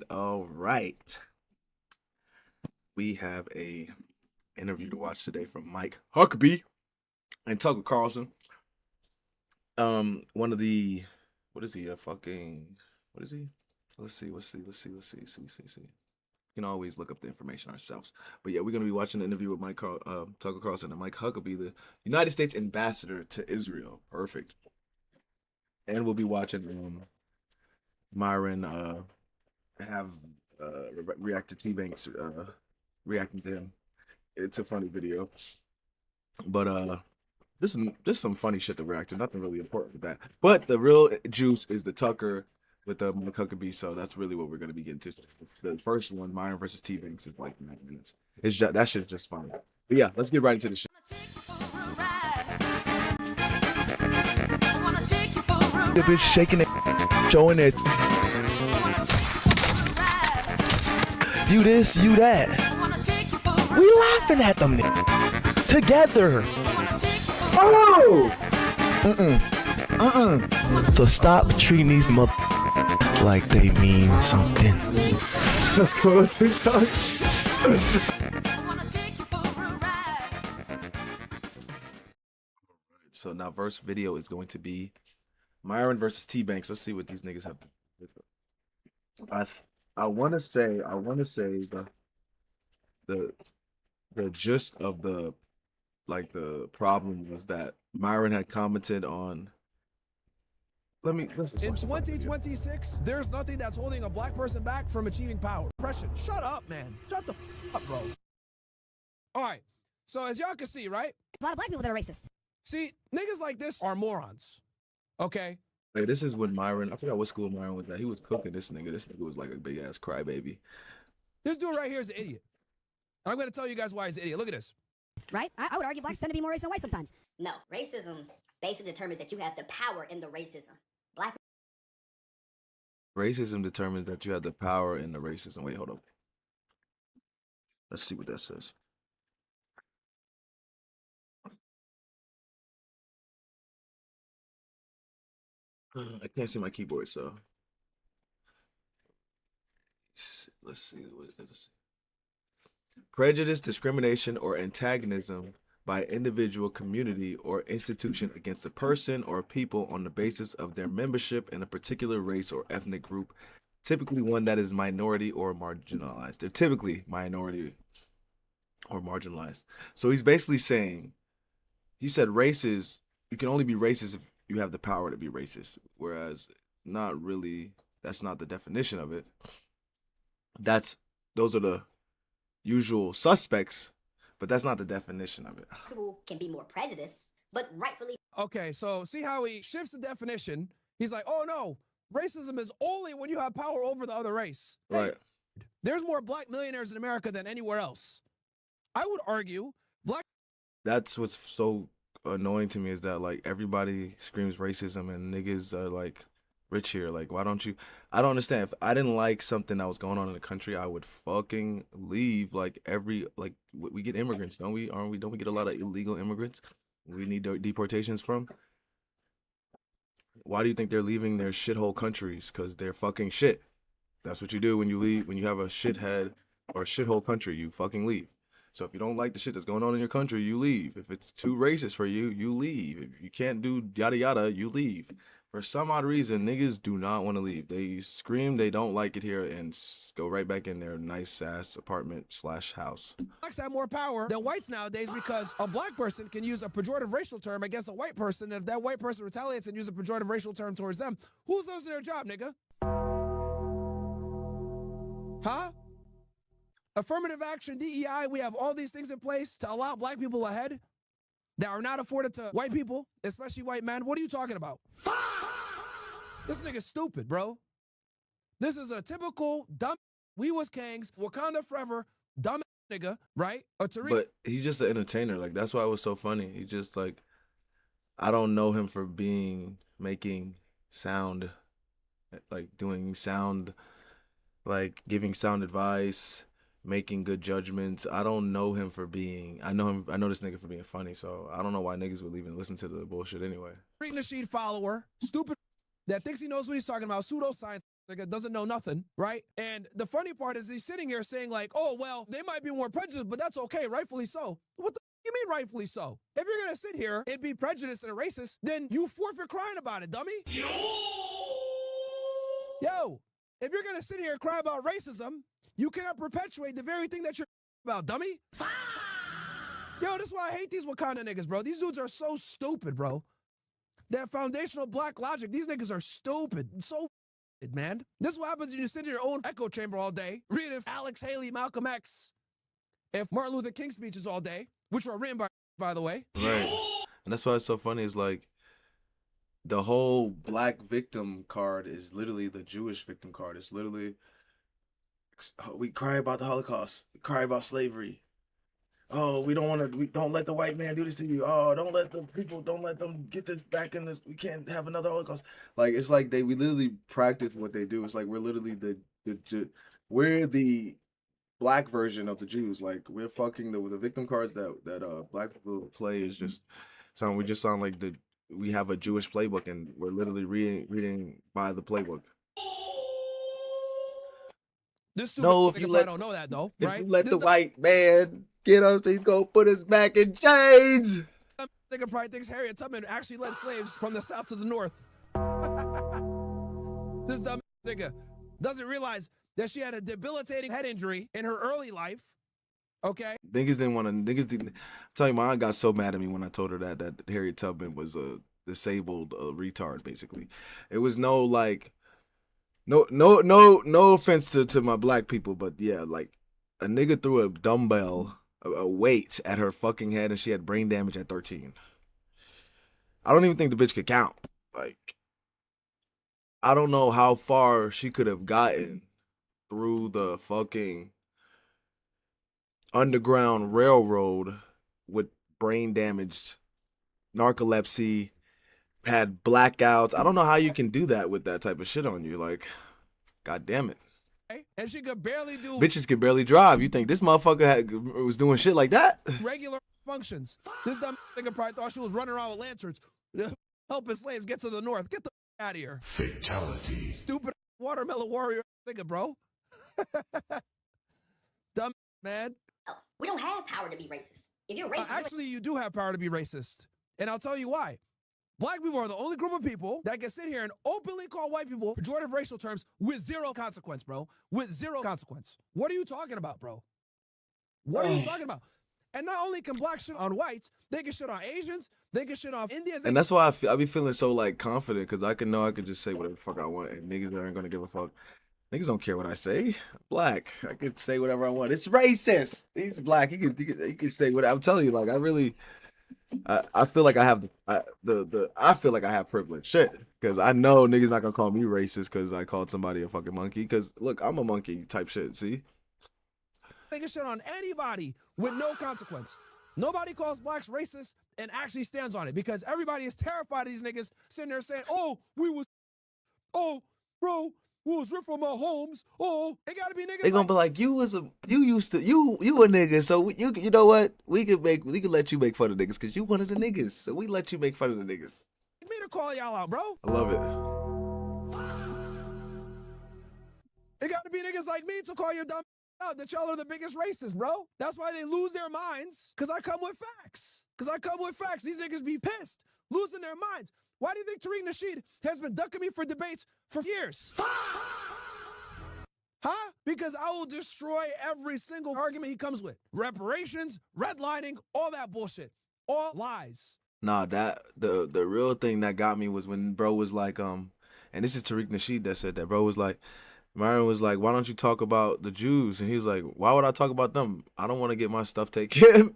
All right. We have a interview to watch today from Mike Huckabee and Tucker Carlson. One of the what is he? What is he? Let's see. We can always look up the information ourselves. But yeah, we're gonna be watching the interview with Tucker Carlson and Mike Huckabee, the United States ambassador to Israel. Perfect. And we'll be watching Myron have react to Tbanks reacting to him. It's a funny video, but this is some funny shit to react to. Nothing really important with that. But the real juice is the Tucker with the Mike Huckabee. So that's really what we're gonna be getting to. The first one, Myron versus Tbanks, is like 9 minutes. It's just, that shit's just funny. But yeah, let's get right into the shit. The bitch shaking it, showing it. You this, you that. We laughing at them together. Oh! So stop treating these mother like they mean something. Let's go to TikTok. So now first video is going to be Myron versus Tbanks. Let's see what these niggas have. I want to say the gist of the problem was that Myron had commented on. In 2026, there's nothing that's holding a black person back from achieving power. Oppression. Shut up, man. Shut the up, bro. All right. So as y'all can see, right? A lot of black people that are racist. See, niggas like this are morons. Okay? Hey, this is when Myron, I forgot what school Myron was at. He was cooking this nigga. This nigga was like a big ass crybaby. This dude right here is an idiot. I'm going to tell you guys why he's an idiot. Look at this. Right? I would argue blacks tend to be more racist than white sometimes. No, racism basically determines that you have the power in the racism. Black Racism determines that you have the power in the racism. Wait, hold up. Let's see what that says. I can't see my keyboard, so let's see. What is this? Prejudice, discrimination, or antagonism by individual, community, or institution against a person or people on the basis of their membership in a particular race or ethnic group, typically one that is minority or marginalized. They're typically minority or marginalized. So he's basically saying, he said races, you can only be racist if you have the power to be racist, whereas not really, that's not the definition of it. Those are the usual suspects, but that's not the definition of it. people can be more prejudiced, but rightfully Okay, so see how he shifts the definition. He's like, oh no, racism is only when you have power over the other race. Right. There's more black millionaires in America than anywhere else. I would argue black. That's what's so annoying to me, is that like everybody screams racism and niggas are like rich here. Like, why don't you? I don't understand. If I didn't like something that was going on in the country, I would fucking leave. Like we get immigrants, don't we? Don't we get a lot of illegal immigrants we need deportations from? Why do you think they're leaving their shithole countries? Because they're fucking shit. That's what you do when you leave. When you have a shithead or a shithole country, you fucking leave. So if you don't like the shit that's going on in your country, you leave. If it's too racist for you, you leave. If you can't do yada yada, you leave. For some odd reason, niggas do not want to leave. They scream they don't like it here and go right back in their nice ass apartment / house. Blacks have more power than whites nowadays because a black person can use a pejorative racial term against a white person. And if that white person retaliates and uses a pejorative racial term towards them, who's losing their job, nigga? Huh? Affirmative action, DEI, we have all these things in place to allow black people ahead that are not afforded to white people, especially white men. What are you talking about? This nigga's stupid, bro. This is a typical dumb, we was kings, Wakanda forever, dumb nigga, right? A Tariq. But he's just an entertainer. Like, that's why it was so funny. He just like, I don't know him for making sound, like doing sound, like giving sound advice, making good judgments. I don't know him for being, I know this nigga for being funny, so I don't know why niggas would even listen to the bullshit anyway. Nasheed follower, stupid, that thinks he knows what he's talking about, pseudoscience. nigga doesn't know nothing, right? And the funny part is he's sitting here saying like, oh, well, they might be more prejudiced, but that's okay, rightfully so. What the you mean rightfully so? If you're gonna sit here and be prejudiced and a racist, then you forfeit crying about it, dummy. Yo, if you're gonna sit here and cry about racism, you cannot perpetuate the very thing that you're about, dummy. Yo, this is why I hate these Wakanda niggas, bro. These dudes are so stupid, bro. That foundational black logic, these niggas are stupid. So man. This is what happens when you sit in your own echo chamber all day, reading Alex Haley, Malcolm X, if Martin Luther King speeches all day, which were written by the way. Right. And that's why it's so funny. Is like the whole black victim card is literally the Jewish victim card. It's literally, we cry about the Holocaust. We cry about slavery. Oh, we don't let the white man do this to you. Oh, don't let them get this back in this. We can't have another Holocaust. Like, it's like we literally practice what they do. It's like we're literally we're the black version of the Jews. Like, we're fucking the victim cards that black people play is just we just sound like we have a Jewish playbook and we're literally reading by the playbook. This no, if you don't know that though, if right? you let the white man get up, he's gonna put us back in chains. Nigga probably thinks Harriet Tubman actually led slaves from the south to the north. This dumb nigga doesn't realize that she had a debilitating head injury in her early life. Okay. Niggas didn't want to. Niggas didn't. Tell you, my aunt got so mad at me when I told her that Harriet Tubman was a disabled retard. Basically, it was no like. No offense to my black people, but yeah, like a nigga threw a dumbbell, a weight at her fucking head, and she had brain damage at 13. I don't even think the bitch could count. Like, I don't know how far she could have gotten through the fucking Underground Railroad with brain damaged, narcolepsy, had blackouts. I don't know how you can do that with that type of shit on you. Like, god damn it. And she could barely do. Bitches can barely drive. You think this motherfucker was doing shit like that? Regular functions. This dumb nigga probably thought she was running around with lanterns, helping slaves get to the north. Get the out of here. Fatality. Stupid watermelon warrior nigga, bro. Dumb man. Oh, we don't have power to be racist. If you're racist, Actually, you do have power to be racist. And I'll tell you why. Black people are the only group of people that can sit here and openly call white people pejorative racial terms with zero consequence, bro. With zero consequence. What are you talking about, bro? What are you talking about? And not only can black shit on whites, they can shit on Asians, they can shit on Indians. And that's why I be feeling so like confident, because I could just say whatever the fuck I want and niggas aren't gonna give a fuck. Niggas don't care what I say. I'm black. I could say whatever I want. It's racist. He's black. He can say what I'm telling you. Like, I feel like I have I feel like I have privilege. Shit. Because I know niggas not gonna call me racist because I called somebody a fucking monkey. Because look, I'm a monkey type shit. See? They can shit on anybody with no consequence. Nobody calls blacks racist and actually stands on it because everybody is terrified of these niggas sitting there saying, oh, bro, we was ripped from our homes. Oh, it gotta be niggas. They gonna be like, you a nigga, so you know what? We could let you make fun of niggas because you one of the niggas, so we let you make fun of the niggas. Me to call y'all out, bro. I love it. It gotta be niggas like me to call your dumb out that y'all are the biggest racists, bro. That's why they lose their minds, because I come with facts. These niggas be pissed, losing their minds. Why do you think Tariq Nasheed has been ducking me for debates for years? Huh? Because I will destroy every single argument he comes with. Reparations, redlining, all that bullshit. All lies. Nah, that the real thing that got me was when bro was like, and this is Tariq Nasheed that said that. Bro was like, Myron was like, why don't you talk about the Jews? And he was like, why would I talk about them? I don't want to get my stuff taken.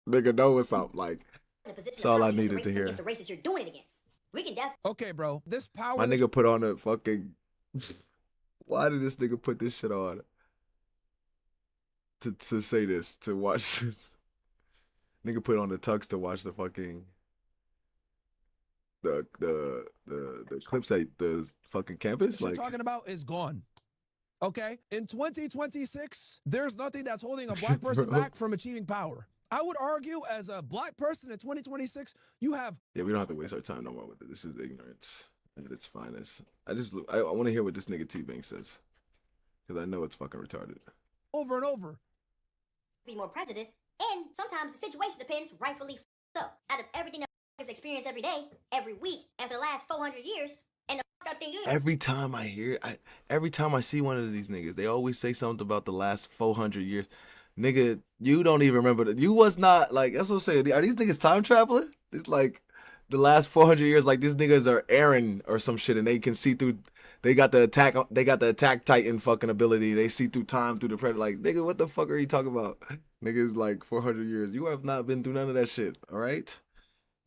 Nigga know what's up. Like, that's all I needed to hear. The racist you're doing it against. We can definitely. Okay, bro. This power. My nigga put on a fucking. Why did this nigga put this shit on? To say this, to watch this. Nigga put on the tux to watch the fucking. The clips at the fucking campus. What like you're talking about is gone. Okay? In 2026, there's nothing that's holding a black person back from achieving power. I would argue, as a black person in 2026, you have. Yeah, we don't have to waste our time no more with it. This is ignorance. at its finest. I want to hear what this nigga Tbanks says, because I know it's fucking retarded. over and over. Be more prejudiced, and sometimes the situation depends, rightfully so. Out of everything that is experienced every day, every week, and for the last 400 years, and the fucked up thing is, Every time I see one of these niggas, they always say something about the last 400 years. Nigga, you don't even remember that. You was not, like, that's what I'm saying. Are these niggas time traveling? It's like the last 400 years, like these niggas are Aaron or some shit, and they can see through. They got the attack Titan fucking ability. They see through time, through the predator. Like, nigga, what the fuck are you talking about? Niggas like 400 years. You have not been through none of that shit. All right.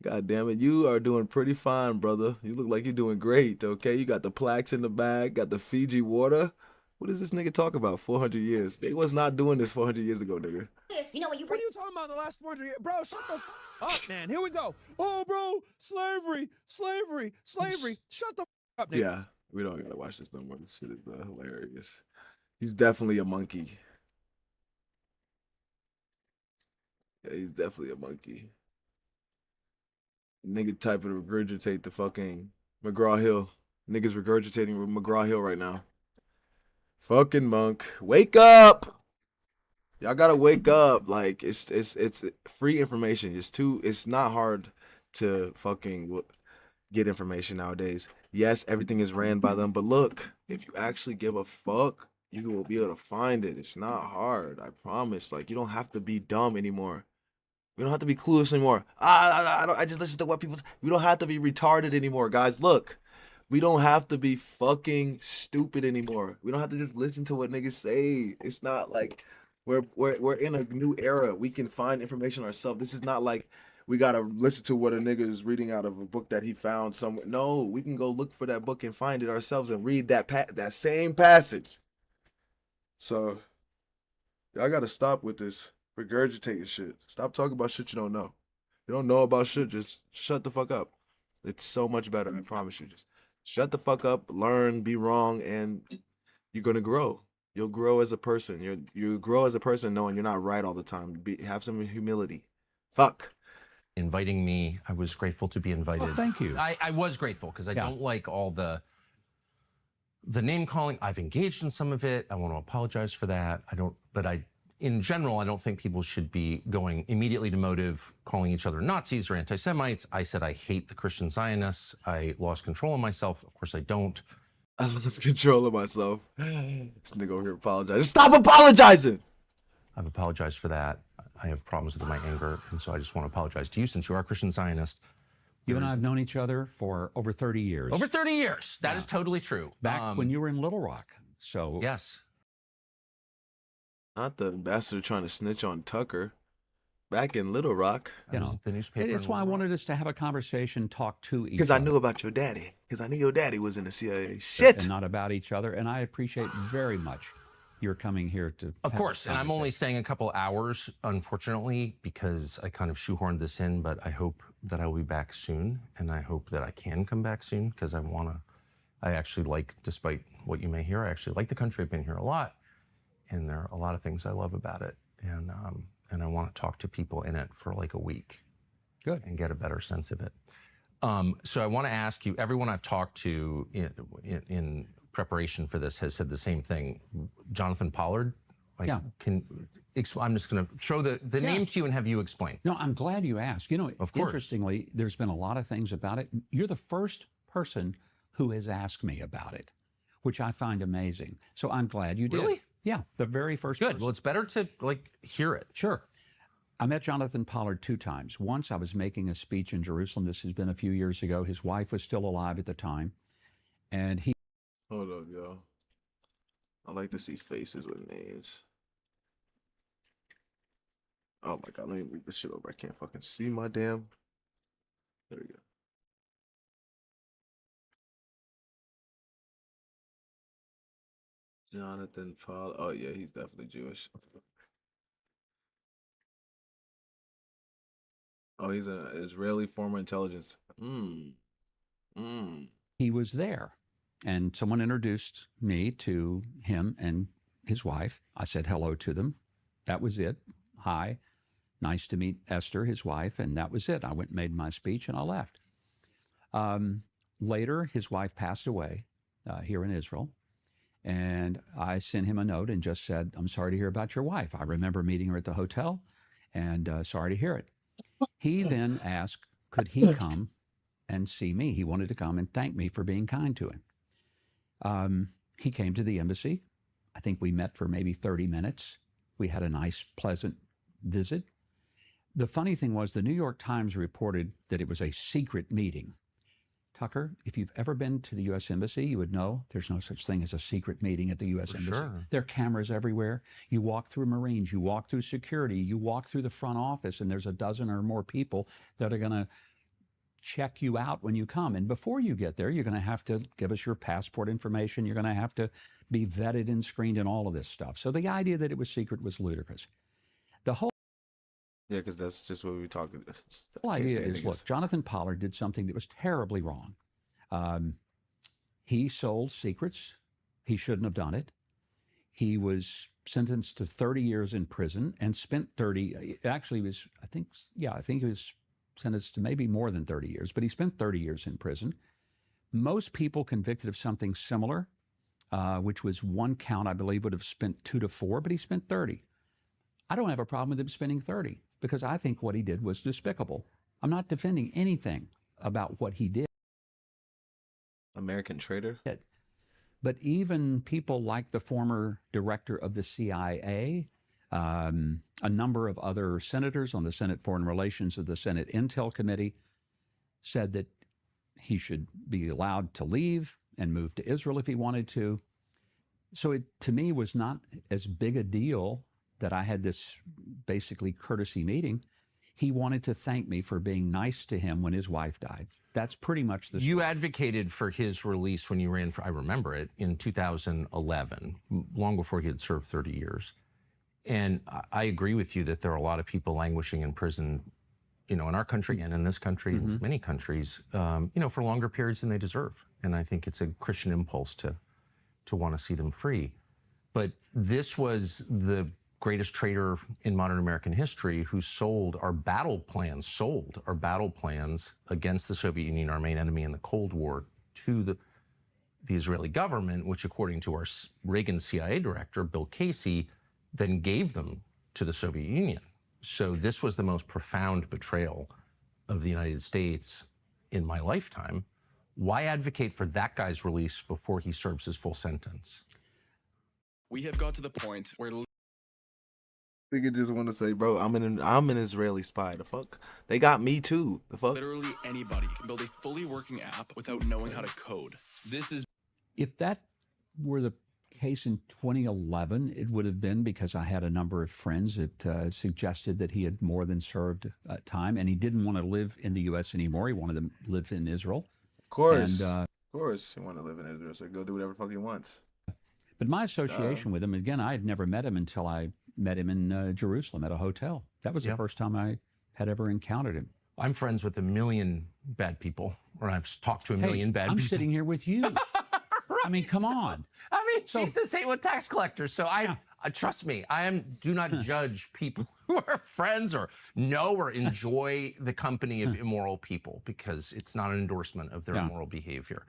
God damn it, you are doing pretty fine, brother. You look like you're doing great, okay? You got the plaques in the bag, got the Fiji water. What does this nigga talk about? 400 years. They was not doing this 400 years ago, nigga. you know when you What are you talking about in the last 400 years? Bro, shut the up, man. Here we go. Oh, bro, slavery. Shut the up, nigga. Yeah, we don't gotta watch this no more. This shit is hilarious. He's definitely a monkey. Yeah, he's definitely a monkey. Nigga type of regurgitate the fucking McGraw-Hill. Niggas regurgitating McGraw-Hill right now. Fucking monk. Wake up! Y'all gotta wake up. Like, it's free information. It's not hard to fucking get information nowadays. Yes, everything is ran by them, but look, if you actually give a fuck, you will be able to find it. It's not hard, I promise. Like, you don't have to be dumb anymore. We don't have to be clueless anymore. I just listen to what people. We don't have to be retarded anymore, guys. Look, we don't have to be fucking stupid anymore. We don't have to just listen to what niggas say. It's not like we're in a new era. We can find information ourselves. This is not like we gotta listen to what a nigga is reading out of a book that he found somewhere. No, we can go look for that book and find it ourselves and read that same passage. So y'all gotta stop with this regurgitating shit. Stop talking about shit you don't know. You don't know about shit, just shut the fuck up. It's so much better, I promise you. Just shut the fuck up, learn, be wrong, and you're gonna grow. You'll grow as a person. You grow as a person knowing you're not right all the time. Have some humility. Fuck. Inviting me, I was grateful to be invited. Oh, thank you. I was grateful because I don't like all the name calling. I've engaged in some of it. I want to apologize for that. In general, I don't think people should be going immediately to motive, calling each other Nazis or anti-Semites. I said I hate the Christian Zionists. I lost control of myself. Of course I don't. I lost control of myself. This nigga over here apologizing. Stop apologizing! I've apologized for that. I have problems with my anger, and so I just want to apologize to you since you are a Christian Zionist. You and I have known each other for over 30 years. Over 30 years. That is totally true. Back when you were in Little Rock. So yes. Not the ambassador trying to snitch on Tucker. Back in Little Rock. You know, the newspaper. it's why I wanted us to have a conversation, talk to each other. Because I knew about your daddy. Because I knew your daddy was in the CIA. Shit! And not about each other. And I appreciate very much your coming here to Of course, and I'm only staying a couple hours, unfortunately, because I kind of shoehorned this in, but I hope that I will be back soon, and I hope that I can come back soon, because I actually like, despite what you may hear, I actually like the country. I've been here a lot, and there are a lot of things I love about it, and I want to talk to people in it for like a week. Good. And get a better sense of it. So I want to ask you, everyone I've talked to in preparation for this has said the same thing. Jonathan Pollard, I'm just going to throw the name to you and have you explain. No, I'm glad you asked. You know, of course. Interestingly, there's been a lot of things about it. You're the first person who has asked me about it, which I find amazing. So I'm glad you did. Really? Yeah, the very first Good. person. Well, it's better to hear it. Sure. I met Jonathan Pollard 2 times. Once I was making a speech in Jerusalem. This has been a few years ago. His wife was still alive at the time. And he... Hold up, yo. I like to see faces with names. Oh my god, let me move this shit over. I can't fucking see my damn. There we go. Jonathan Pollard. Oh yeah, he's definitely Jewish. Oh, he's an Israeli former intelligence. He was there. And someone introduced me to him and his wife. I said hello to them. That was it. Hi. Nice to meet Esther, his wife. And that was it. I went and made my speech and I left. Later, his wife passed away here in Israel. And I sent him a note and just said, I'm sorry to hear about your wife. I remember meeting her at the hotel and sorry to hear it. He then asked, could he come and see me? He wanted to come and thank me for being kind to him. He came to the embassy. I think we met for maybe 30 minutes. We had a nice, pleasant visit. The funny thing was the New York Times reported that it was a secret meeting. Tucker, if you've ever been to the U.S. Embassy, you would know there's no such thing as a secret meeting at the U.S. Embassy. Sure. There are cameras everywhere. You walk through Marines, you walk through security, you walk through the front office, and there's a dozen or more people that are going to check you out when you come. And before you get there, you're going to have to give us your passport information. You're going to have to be vetted and screened and all of this stuff. So the idea that it was secret was ludicrous. The whole Yeah, because that's just what we were talking. idea is, look, Jonathan Pollard did something that was terribly wrong. He sold secrets. He shouldn't have done it. He was sentenced to 30 years in prison and spent 30, actually was, I think he was sentenced to maybe more than 30 years, but he spent 30 years in prison. Most people convicted of something similar, which was one count, I believe, would have spent 2 to 4, but he spent 30. I don't have a problem with him spending 30 because I think what he did was despicable. I'm not defending anything about what he did. American traitor. But even people like the former director of the CIA, a number of other senators on the Senate Foreign Relations of the Senate Intel Committee said that he should be allowed to leave and move to Israel if he wanted to. So it, to me, was not as big a deal that I had this basically courtesy meeting. He wanted to thank me for being nice to him when his wife died. That's pretty much the story. You advocated for his release when you ran for, I remember it, in 2011, long before he had served 30 years. And I agree with you that there are a lot of people languishing in prison, you know, in our country and in this country, and many countries, you know, for longer periods than they deserve. And I think it's a Christian impulse to want to see them free. But this was the greatest traitor in modern American history who sold our battle plans against the Soviet Union, our main enemy in the Cold War, to the Israeli government, which according to our Reagan CIA director, Bill Casey, then gave them to the Soviet Union. So this was the most profound betrayal of the United States in my lifetime. Why advocate for that guy's release before he serves his full sentence? We have got to the point where They could just want to say, bro, I'm an Israeli spy. The fuck? They got me too. The fuck? literally anybody can build a fully working app without knowing how to code. This is If that were the case in 2011, it would have been because I had a number of friends that suggested that he had more than served time, and he didn't want to live in the U.S. anymore. He wanted to live in Israel. Of course. And, of course. He want to live in Israel, so go do whatever the fuck he wants. But my association with him, again, I had never met him until I met him in Jerusalem at a hotel. That was the first time I had ever encountered him. I'm friends with a million bad people, or I've talked to a million bad I'm people. sitting here with you. I mean, come on. I mean, she's the same with tax collectors. So trust me, do not judge people who are friends or know or enjoy the company of immoral people, because it's not an endorsement of their immoral behavior.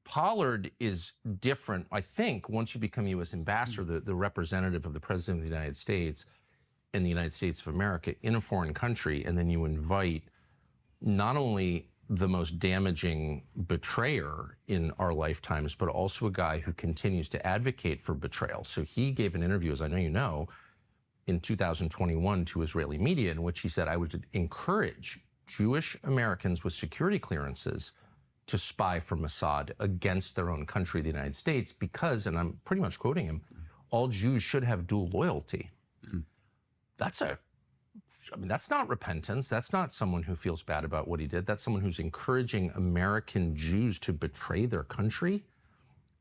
Pollard is different. I think once you become U.S. ambassador, the representative of the President of the United States in the United States of America in a foreign country, and then you invite not only the most damaging betrayer in our lifetimes, but also a guy who continues to advocate for betrayal. So he gave an interview, as I know you know, in 2021 to Israeli media, in which he said, I would encourage Jewish Americans with security clearances to spy for Mossad against their own country, the United States, because, and I'm pretty much quoting him, all Jews should have dual loyalty. That's not repentance. That's not someone who feels bad about what he did. That's someone who's encouraging American Jews to betray their country.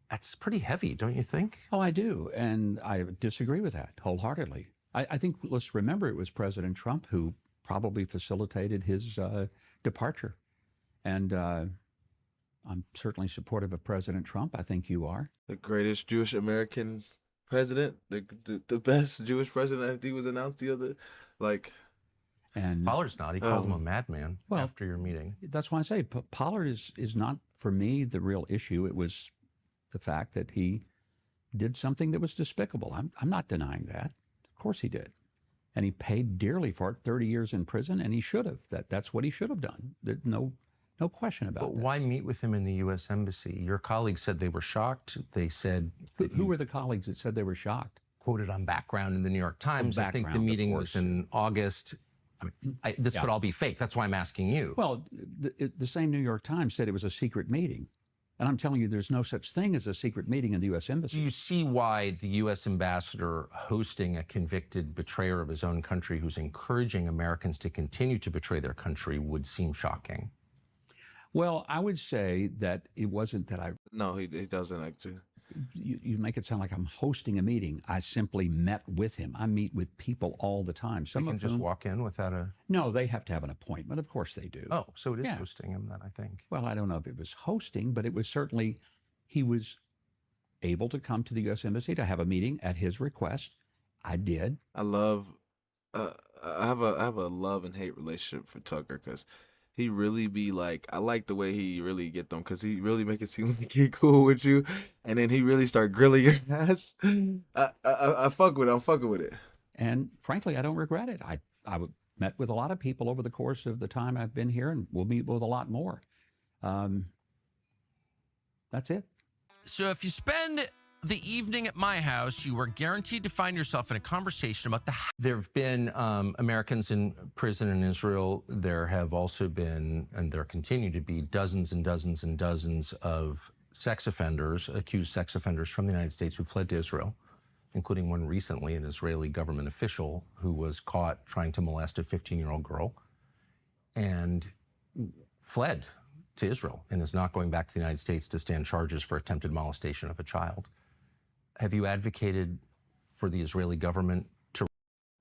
That's pretty heavy, don't you think? Oh, I do. And I disagree with that wholeheartedly. I think, let's remember, it was President Trump who probably facilitated his departure. And I'm certainly supportive of President Trump. I think you are. The greatest Jewish American president, the best Jewish president, I think was announced the other, like. And Pollard's not. He called him a madman after your meeting. that's why I say Pollard is not, for me, the real issue. It was the fact that he did something that was despicable. I'm not denying that. Of course he did. And he paid dearly for it, 30 years in prison, and he should have. That's what he should have done. There's no question about But that. why meet with him in the U.S. Embassy? Your colleagues said they were shocked. They said... Who were the colleagues that said they were shocked? Quoted on background in the New York Times. I think the Background, meeting of was course. in August. This could all be fake. That's why I'm asking you. Well, the same New York Times said it was a secret meeting. And I'm telling you, there's no such thing as a secret meeting in the U.S. Embassy. Do you see why the U.S. ambassador hosting a convicted betrayer of his own country who's encouraging Americans to continue to betray their country would seem shocking? Well, I would say that it wasn't that No, he doesn't actually. you make it sound like I'm hosting a meeting. I simply met with him. I meet with people all the time. Some can just walk in without a... No, they have to have an appointment. Of course they do. Oh, so it is Yeah. hosting him then, I think. Well, I don't know if it was hosting, but it was certainly, he was able to come to the U.S. Embassy to have a meeting at his request. I did. I love. I have a love and hate relationship for Tucker because he really be like. I like the way he really get them because he really make it seem like he cool with you, and then he really start grilling your ass. I fuck with it. I'm fucking with it. And frankly, I don't regret it. I met with a lot of people over the course of the time I've been here, and we'll meet with a lot more. That's it. So if you spend the evening at my house, you are guaranteed to find yourself in a conversation about the... There have been Americans in prison in Israel. There have also been, and there continue to be, dozens and dozens and dozens of sex offenders, accused sex offenders from the United States who fled to Israel, including one recently, an Israeli government official who was caught trying to molest a 15-year-old girl and fled to Israel and is not going back to the United States to stand charges for attempted molestation of a child. Have you advocated for the Israeli government to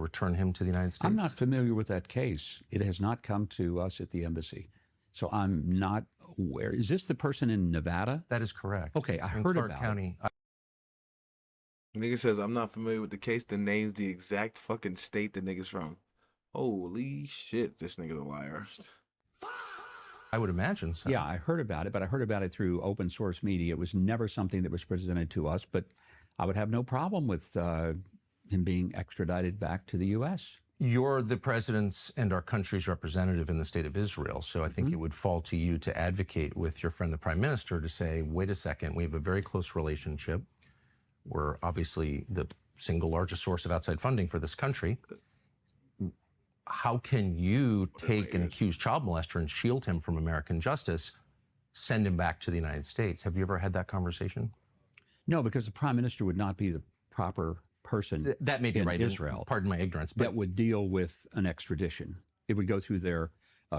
return him to the United States? I'm not familiar with that case. It has not come to us at the embassy. So I'm not aware. Is this the person in Nevada? That is correct. Okay, I In heard Clark about County. it. Nigga says I'm not familiar with the case. Then names the exact fucking state the nigga's from. Holy shit, this nigga's a liar. I would imagine so. Yeah, I heard about it, but I heard about it through open source media. It was never something that was presented to us, but I would have no problem with him being extradited back to the U.S. You're the president's and our country's representative in the state of Israel, so I think it would fall to you to advocate with your friend the prime minister to say, wait a second, we have a very close relationship. We're obviously the single largest source of outside funding for this country. How can you take an accused child molester and shield him from American justice, send him back to the United States? Have you ever had that conversation? No, because the prime minister would not be the proper person That may be in right. Israel Pardon my ignorance. But that would deal with an extradition. It would go through their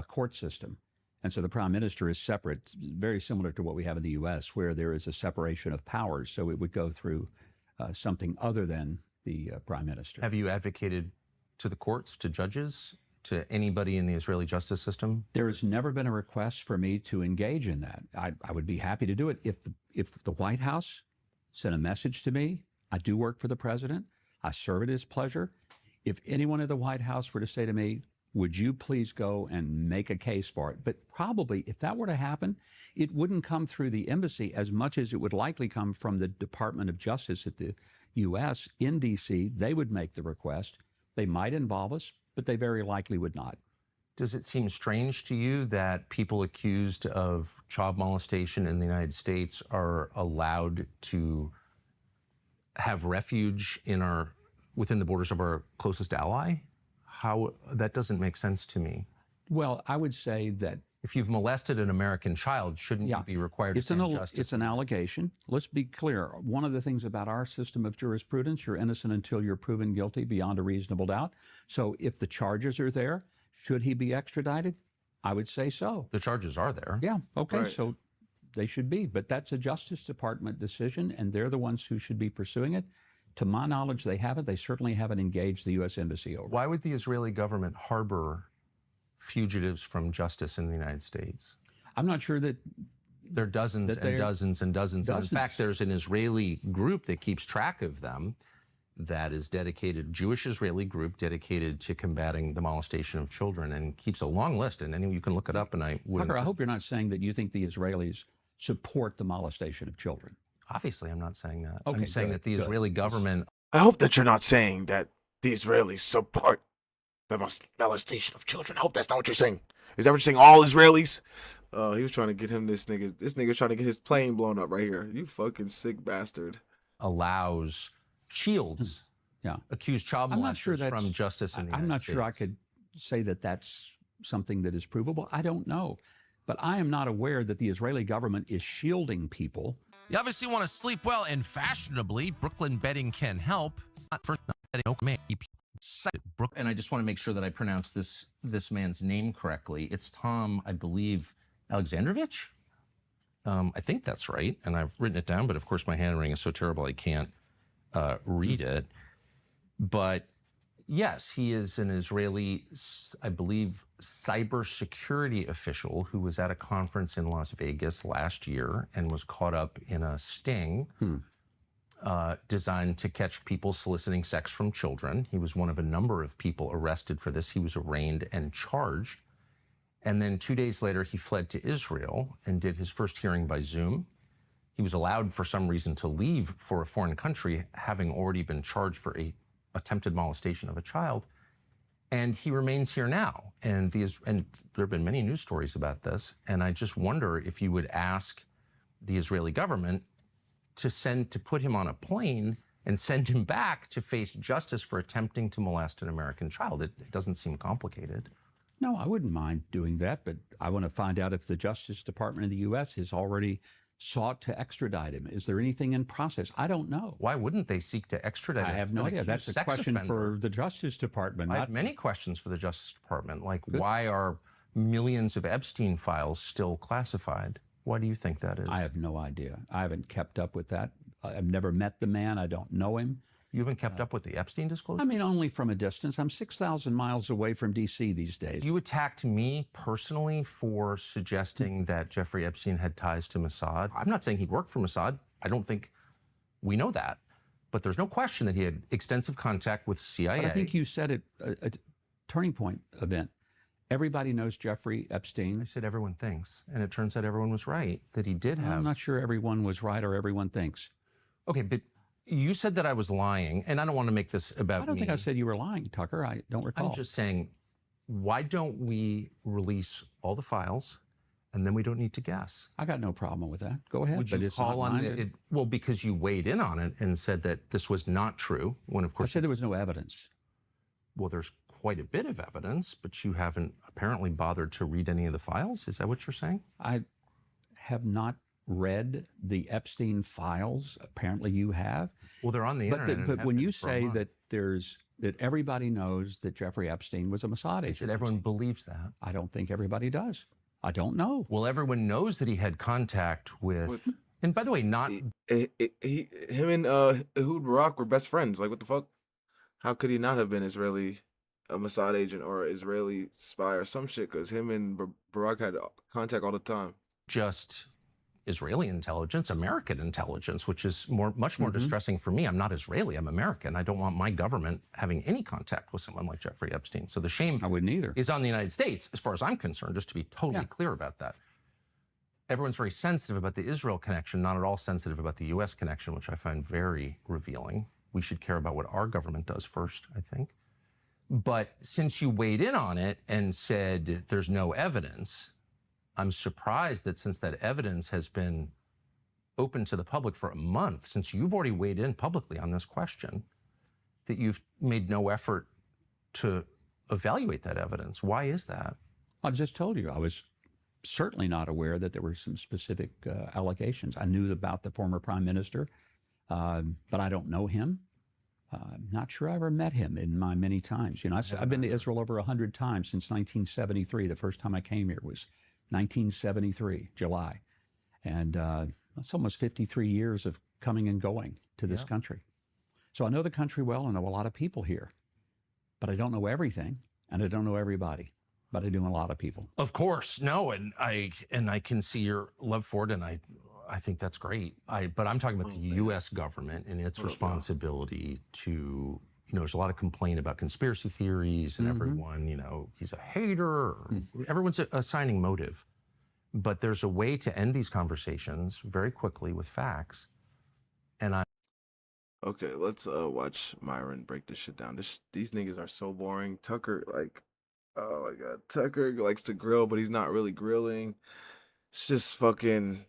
court system. And so the prime minister is separate, very similar to what we have in the U.S., where there is a separation of powers. So it would go through something other than the prime minister. have you advocated to the courts, to judges, to anybody in the Israeli justice system? There has never been a request for me to engage in that. I would be happy to do it if the White House sent a message to me. I do work for the president. I serve at his pleasure. If anyone at the White House were to say to me, would you please go and make a case for it? But probably if that were to happen, it wouldn't come through the embassy as much as it would likely come from the Department of Justice at the U.S. in D.C. They would make the request. They might involve us, but they very likely would not. Does it seem strange to you that people accused of child molestation in the United States are allowed to have refuge within the borders of our closest ally? How that doesn't make sense to me. Well, I would say that if you've molested an American child, shouldn't you be required to stand justice? It's an allegation. Let's be clear. One of the things about our system of jurisprudence, you're innocent until you're proven guilty beyond a reasonable doubt. So if the charges are there, should he be extradited? I would say so. The charges are there. Yeah. Okay. Right. So they should be. But that's a Justice Department decision, and they're the ones who should be pursuing it. To my knowledge, they haven't. They certainly haven't engaged the U.S. Embassy over it. Why would the Israeli government harbor fugitives from justice in the United States? I'm not sure that there are dozens and dozens and dozens. In fact, there's an Israeli group that keeps track of them. that is dedicated, Jewish Israeli group dedicated to combating the molestation of children, and keeps a long list. And anyway, you can look it up. And I would. Tucker, I hope you're not saying that you think the Israelis support the molestation of children. Obviously, I'm not saying that. Okay, I'm saying that the Israeli government. I hope that you're not saying that the Israelis support the molestation of children. I hope that's not what you're saying. Is that what you're saying? All Israelis? He was trying to get him this nigga. This nigga's trying to get his plane blown up right here. You fucking sick bastard. Allows shields accused child I'm not sure molesters that's from justice in the I'm United not sure I States. could say that that's something that is provable. I don't know. But I am not aware that the Israeli government is shielding people. You obviously want to sleep well and fashionably. Brooklyn bedding can help. Not first bedding, no command. And I just want to make sure that I pronounce this man's name correctly. It's Tom, I believe, Alexandrovich. I think that's right, and I've written it down. But of course, my handwriting is so terrible I can't read it. But yes, he is an Israeli, I believe, cybersecurity official who was at a conference in Las Vegas last year and was caught up in a sting designed to catch people soliciting sex from children. He was one of a number of people arrested for this. He was arraigned and charged. And then 2 days later, he fled to Israel and did his first hearing by Zoom. He was allowed for some reason to leave for a foreign country, having already been charged for a attempted molestation of a child. And he remains here now. And there have been many news stories about this. And I just wonder if you would ask the Israeli government to put him on a plane and send him back to face justice for attempting to molest an American child. It doesn't seem complicated. No, I wouldn't mind doing that, but I want to find out if the Justice Department of the U.S. has already sought to extradite him. Is there anything in process? I don't know. Why wouldn't they seek to extradite him? I have no idea. That's a question for the Justice Department. I have many questions for the Justice Department, like why are millions of Epstein files still classified? Why do you think that is? I have no idea. I haven't kept up with that. I've never met the man. I don't know him. You haven't kept up with the Epstein disclosure? I mean, only from a distance. I'm 6,000 miles away from D.C. these days. You attacked me personally for suggesting that Jeffrey Epstein had ties to Mossad. I'm not saying he worked for Mossad. I don't think we know that. But there's no question that he had extensive contact with CIA. But I think you said it, a turning point event. Everybody knows Jeffrey Epstein. I said everyone thinks. And it turns out everyone was right, that he did have. I'm not sure everyone was right or everyone thinks. Okay, but you said that I was lying, and I don't want to make this about me. I don't think I said you were lying, Tucker. I don't recall. I'm just saying, why don't we release all the files, and then we don't need to guess? I got no problem with that. Go ahead. Would but you it's call not on mine. well, because you weighed in on it and said that this was not true, when of I course said there was no evidence. Well, there's quite a bit of evidence, but you haven't apparently bothered to read any of the files. Is that what you're saying? I have not read the Epstein files. Apparently you have. Well, they're on the internet. But when you say that that everybody knows that Jeffrey Epstein was a Mossad agent. That everyone believes that. I don't think everybody does. I don't know. Well, everyone knows that he had contact with and by the way, not him and Ehud Barak were best friends. Like, what the fuck? How could he not have been a Mossad agent or Israeli spy or some shit? Because him and Barak had contact all the time. Just Israeli intelligence, American intelligence, which is much more distressing for me. I'm not Israeli, I'm American. I don't want my government having any contact with someone like Jeffrey Epstein. So the shame I wouldn't either. is on the United States, as far as I'm concerned, just to be totally clear about that. Everyone's very sensitive about the Israel connection, not at all sensitive about the U.S. connection, which I find very revealing. We should care about what our government does first, I think. But since you weighed in on it and said there's no evidence, I'm surprised that since that evidence has been open to the public for a month, since you've already weighed in publicly on this question, that you've made no effort to evaluate that evidence. Why is that? I just told you I was certainly not aware that there were some specific allegations. I knew about the former prime minister, but I don't know him. I'm not sure I ever met him in my many times. You know, I've been to Israel over 100 times since 1973. The first time I came here was 1973, July. And that's almost 53 years of coming and going to this country. So I know the country well. I know a lot of people here, but I don't know everything and I don't know everybody, but I do know a lot of people. Of course, no, and I can see your love for it, and I think that's great. But I'm talking about the U.S. government and its responsibility to, there's a lot of complaint about conspiracy theories and everyone, he's a hater. Everyone's assigning motive. But there's a way to end these conversations very quickly with facts. And Okay, let's watch Myron break this shit down. These niggas are so boring. Tucker, like, oh my god, Tucker likes to grill, but he's not really grilling. It's just fucking.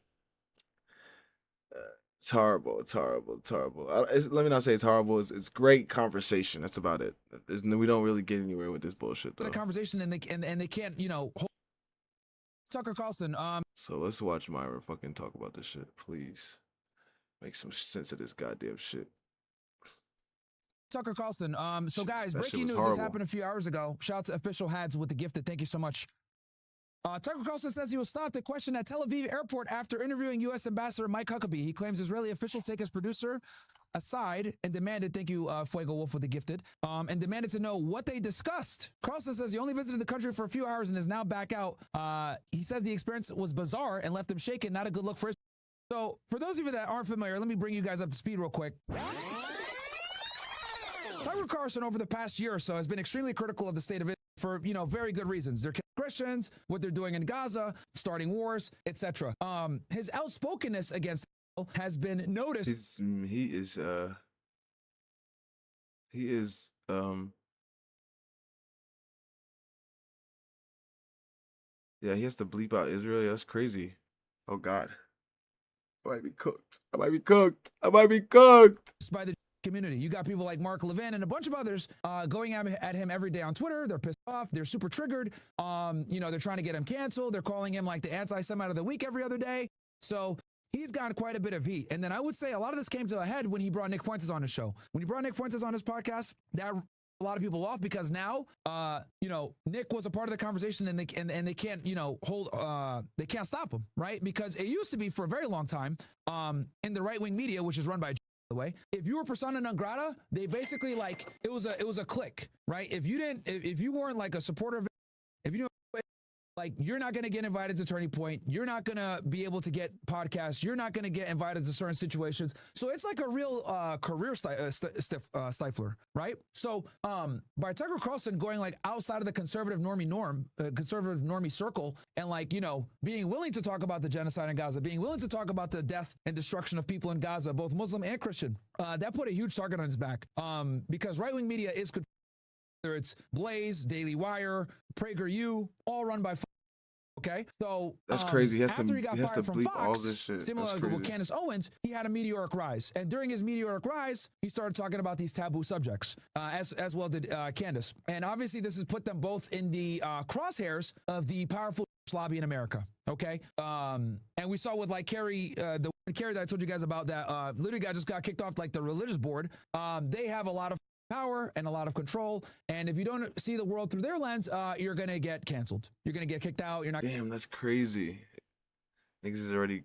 It's horrible. It's horrible. It's horrible. Let me not say it's horrible. It's great conversation. That's about it. We don't really get anywhere with this bullshit though. The conversation and they can't, hold Tucker Carlson. So let's watch Myron fucking talk about this shit, please. Make some sense of this goddamn shit. Tucker Carlson. So guys, That shit breaking was news. This horrible. happened a few hours ago. Shout out to Official Hads with the gifted. Thank you so much. Tucker Carlson says he was stopped at question at Tel Aviv airport after interviewing U.S. Ambassador Mike Huckabee. He claims Israeli officials take his producer aside and demanded, thank you, Fuego Wolf with the gifted, and demanded to know what they discussed. Carlson says he only visited the country for a few hours and is now back out. He says the experience was bizarre and left him shaken. Not a good look for his. So for those of you that aren't familiar, let me bring you guys up to speed real quick. Tucker Carlson over the past year or so has been extremely critical of the state of Israel for, very good reasons. They're killing Christians, what they're doing in Gaza, starting wars, etc. His outspokenness against Israel has been noticed. Yeah, he has to bleep out Israel. Yeah, that's crazy. Oh God. I might be cooked. I might be cooked. I might be cooked. By the community. You got people like Mark Levin and a bunch of others going at him every day on Twitter. They're pissed off. They're super triggered. They're trying to get him canceled. They're calling him like the anti-Semite of the week every other day. So he's gotten quite a bit of heat. And then I would say a lot of this came to a head when he brought Nick Fuentes on his show. When he brought Nick Fuentes on his podcast, that a lot of people off because now, Nick was a part of the conversation and they can't, they can't stop him, right? Because it used to be for a very long time in the right-wing media, which is run by the way, if you were persona non grata, they basically it was a clique, right? If you weren't like a supporter of, if you you're not going to get invited to Turning Point. You're not going to be able to get podcasts. You're not going to get invited to certain situations. So it's like a real career stifler, right? So by Tucker Carlson going outside of the conservative normie circle and being willing to talk about the genocide in Gaza, being willing to talk about the death and destruction of people in Gaza, both Muslim and Christian, that put a huge target on his back because right-wing media is controlled. Whether it's Blaze, Daily Wire, PragerU, all run by okay? So that's crazy. He has to fired from bleep Fox, all this shit. Similar to Candace Owens, he had a meteoric rise. And during his meteoric rise, he started talking about these taboo subjects, as well did Candace. And obviously this has put them both in the crosshairs of the powerful lobby in America, okay? And we saw with Carrie, the Carrie that I told you guys about that literally just got kicked off the religious board. They have a lot of power and a lot of control, and if you don't see the world through their lens, you're gonna get canceled. You're gonna get kicked out. You're not. Damn, that's crazy. Niggas is already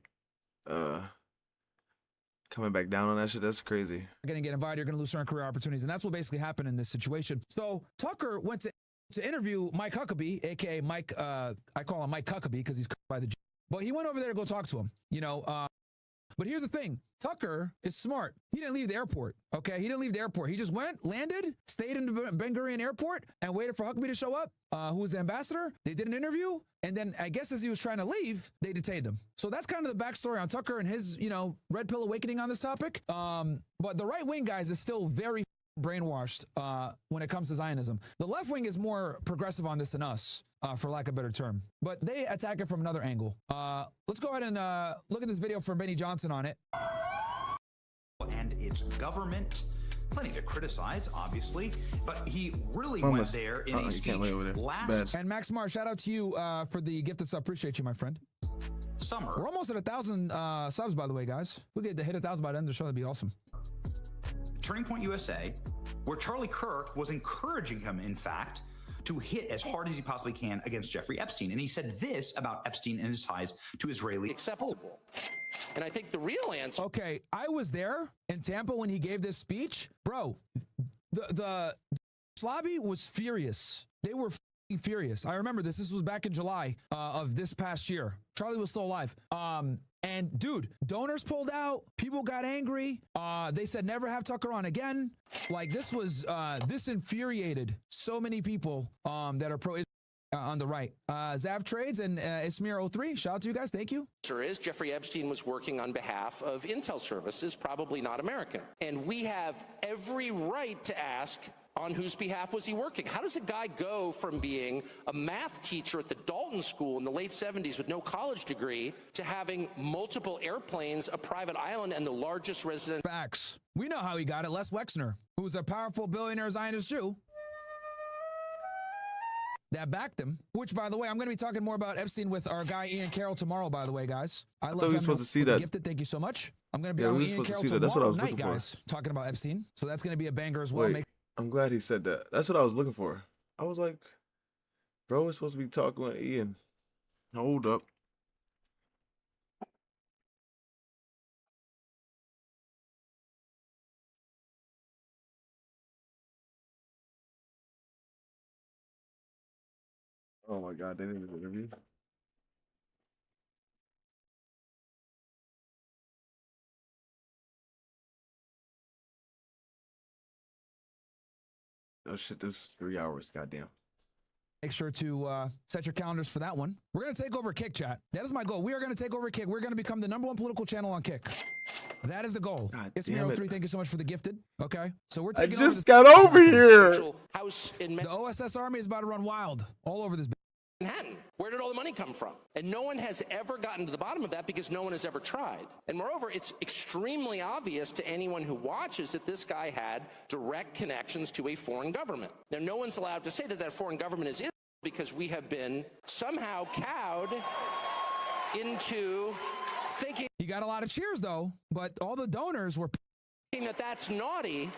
coming back down on that shit. That's crazy. You're gonna get invited. You're gonna lose certain career opportunities, and that's what basically happened in this situation. So Tucker went to interview Mike Huckabee, aka Mike. I call him Mike Huckabee because he's by the. But he went over there to go talk to him. But here's the thing. Tucker is smart. He didn't leave the airport, okay? He didn't leave the airport. He just went, landed, stayed in the Ben Gurion airport, and waited for Huckabee to show up, who was the ambassador. They did an interview, and then I guess as he was trying to leave, they detained him. So that's kind of the backstory on Tucker and his, red pill awakening on this topic. But the right-wing guys is still very brainwashed when it comes to Zionism. The left wing is more progressive on this than us. For lack of a better term. But they attack it from another angle. Let's go ahead and look at this video from Benny Johnson on it. And its government. Plenty to criticize, obviously, but he really went there in a speech last And Max Mar, shout out to you for the gifted sub. Appreciate you, my friend. Summer. We're almost at 1,000 subs, by the way, guys. We get to hit 1,000 by the end of the show. That'd be awesome. Turning Point USA, where Charlie Kirk was encouraging him, in fact, to hit as hard as he possibly can against Jeffrey Epstein. And he said this about Epstein and his ties to Israeli. Acceptable. And I think the real answer. Okay, I was there in Tampa when he gave this speech. Bro, the lobby was furious. They were furious. I remember this. This was back in July of this past year. Charlie was still alive. And dude, donors pulled out. People got angry. They said never have Tucker on again. Like this was this infuriated so many people that are pro on the right. Zav Trades and Ismir03. Shout out to you guys. Thank you. Is Jeffrey Epstein was working on behalf of intel services, probably not American. And we have every right to ask, on whose behalf was he working? How does a guy go from being a math teacher at the Dalton School in the late 70s with no college degree to having multiple airplanes, a private island, and the largest resident? Facts. We know how he got it. Les Wexner, who's a powerful billionaire Zionist Jew that backed him, which, by the way, I'm going to be talking more about Epstein with our guy Ian Carroll tomorrow, by the way, guys. I thought we were supposed to see that. Gifted, thank you so much. I'm going to be Yeah, on we were Ian supposed to Carroll see that. That's what I tomorrow was night, looking for. guys, talking about Epstein. So that's going to be a banger as well. Wait, I'm glad he said that. That's what I was looking for. I was like, bro, we're supposed to be talking with Ian. Hold up. Oh my God, they didn't interview. Oh shit, this is 3 hours, goddamn. Make sure to set your calendars for that one. We're going to take over Kick, chat. That is my goal. We are going to take over Kick. We're going to become the #1 political channel on Kick. That is the goal. It's damn it. Myron 3. Thank you so much for the gifted. Okay. So we're I taking just over got over here. House in The OSS Army is about to run wild all over this. Manhattan. Where did all the money come from? And no one has ever gotten to the bottom of that because no one has ever tried. And moreover, it's extremely obvious to anyone who watches that this guy had direct connections to a foreign government. Now, no one's allowed to say that that foreign government is Israel because we have been somehow cowed into thinking. He got a lot of cheers, though, but all the donors were that that's naughty.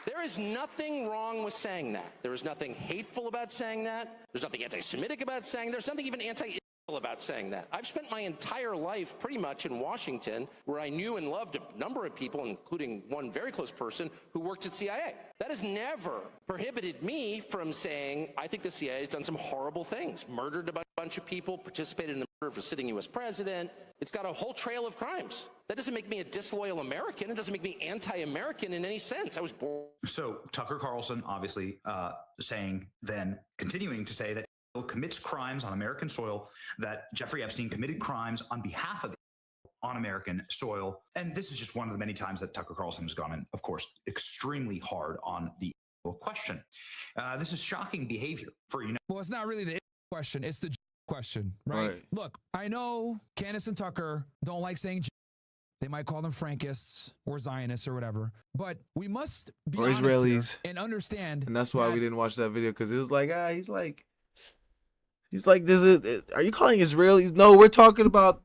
There is nothing wrong with saying that. There is nothing hateful about saying that. There's nothing anti-Semitic about saying that. There's nothing even anti-Israel about saying that. I've spent my entire life pretty much in Washington, where I knew and loved a number of people, including one very close person who worked at CIA. That has never prohibited me from saying, I think the CIA has done some horrible things, murdered a bunch of people, participated in the murder of a sitting U.S. president. It's got a whole trail of crimes. That doesn't make me a disloyal American. It doesn't make me anti-American in any sense. I was born. So Tucker Carlson obviously continuing to say that Israel commits crimes on American soil, that Jeffrey Epstein committed crimes on behalf of on American soil. And this is just one of the many times that Tucker Carlson has gone in, of course, extremely hard on the question. This is shocking behavior for Well, it's not really the question. It's the question, right? Look, I know Candace and Tucker don't like saying they might call them Frankists or Zionists or whatever, but we must be honest Israelis here and understand. And that's why we didn't watch that video, because it was like, he's like, are you calling Israelis? No, we're talking about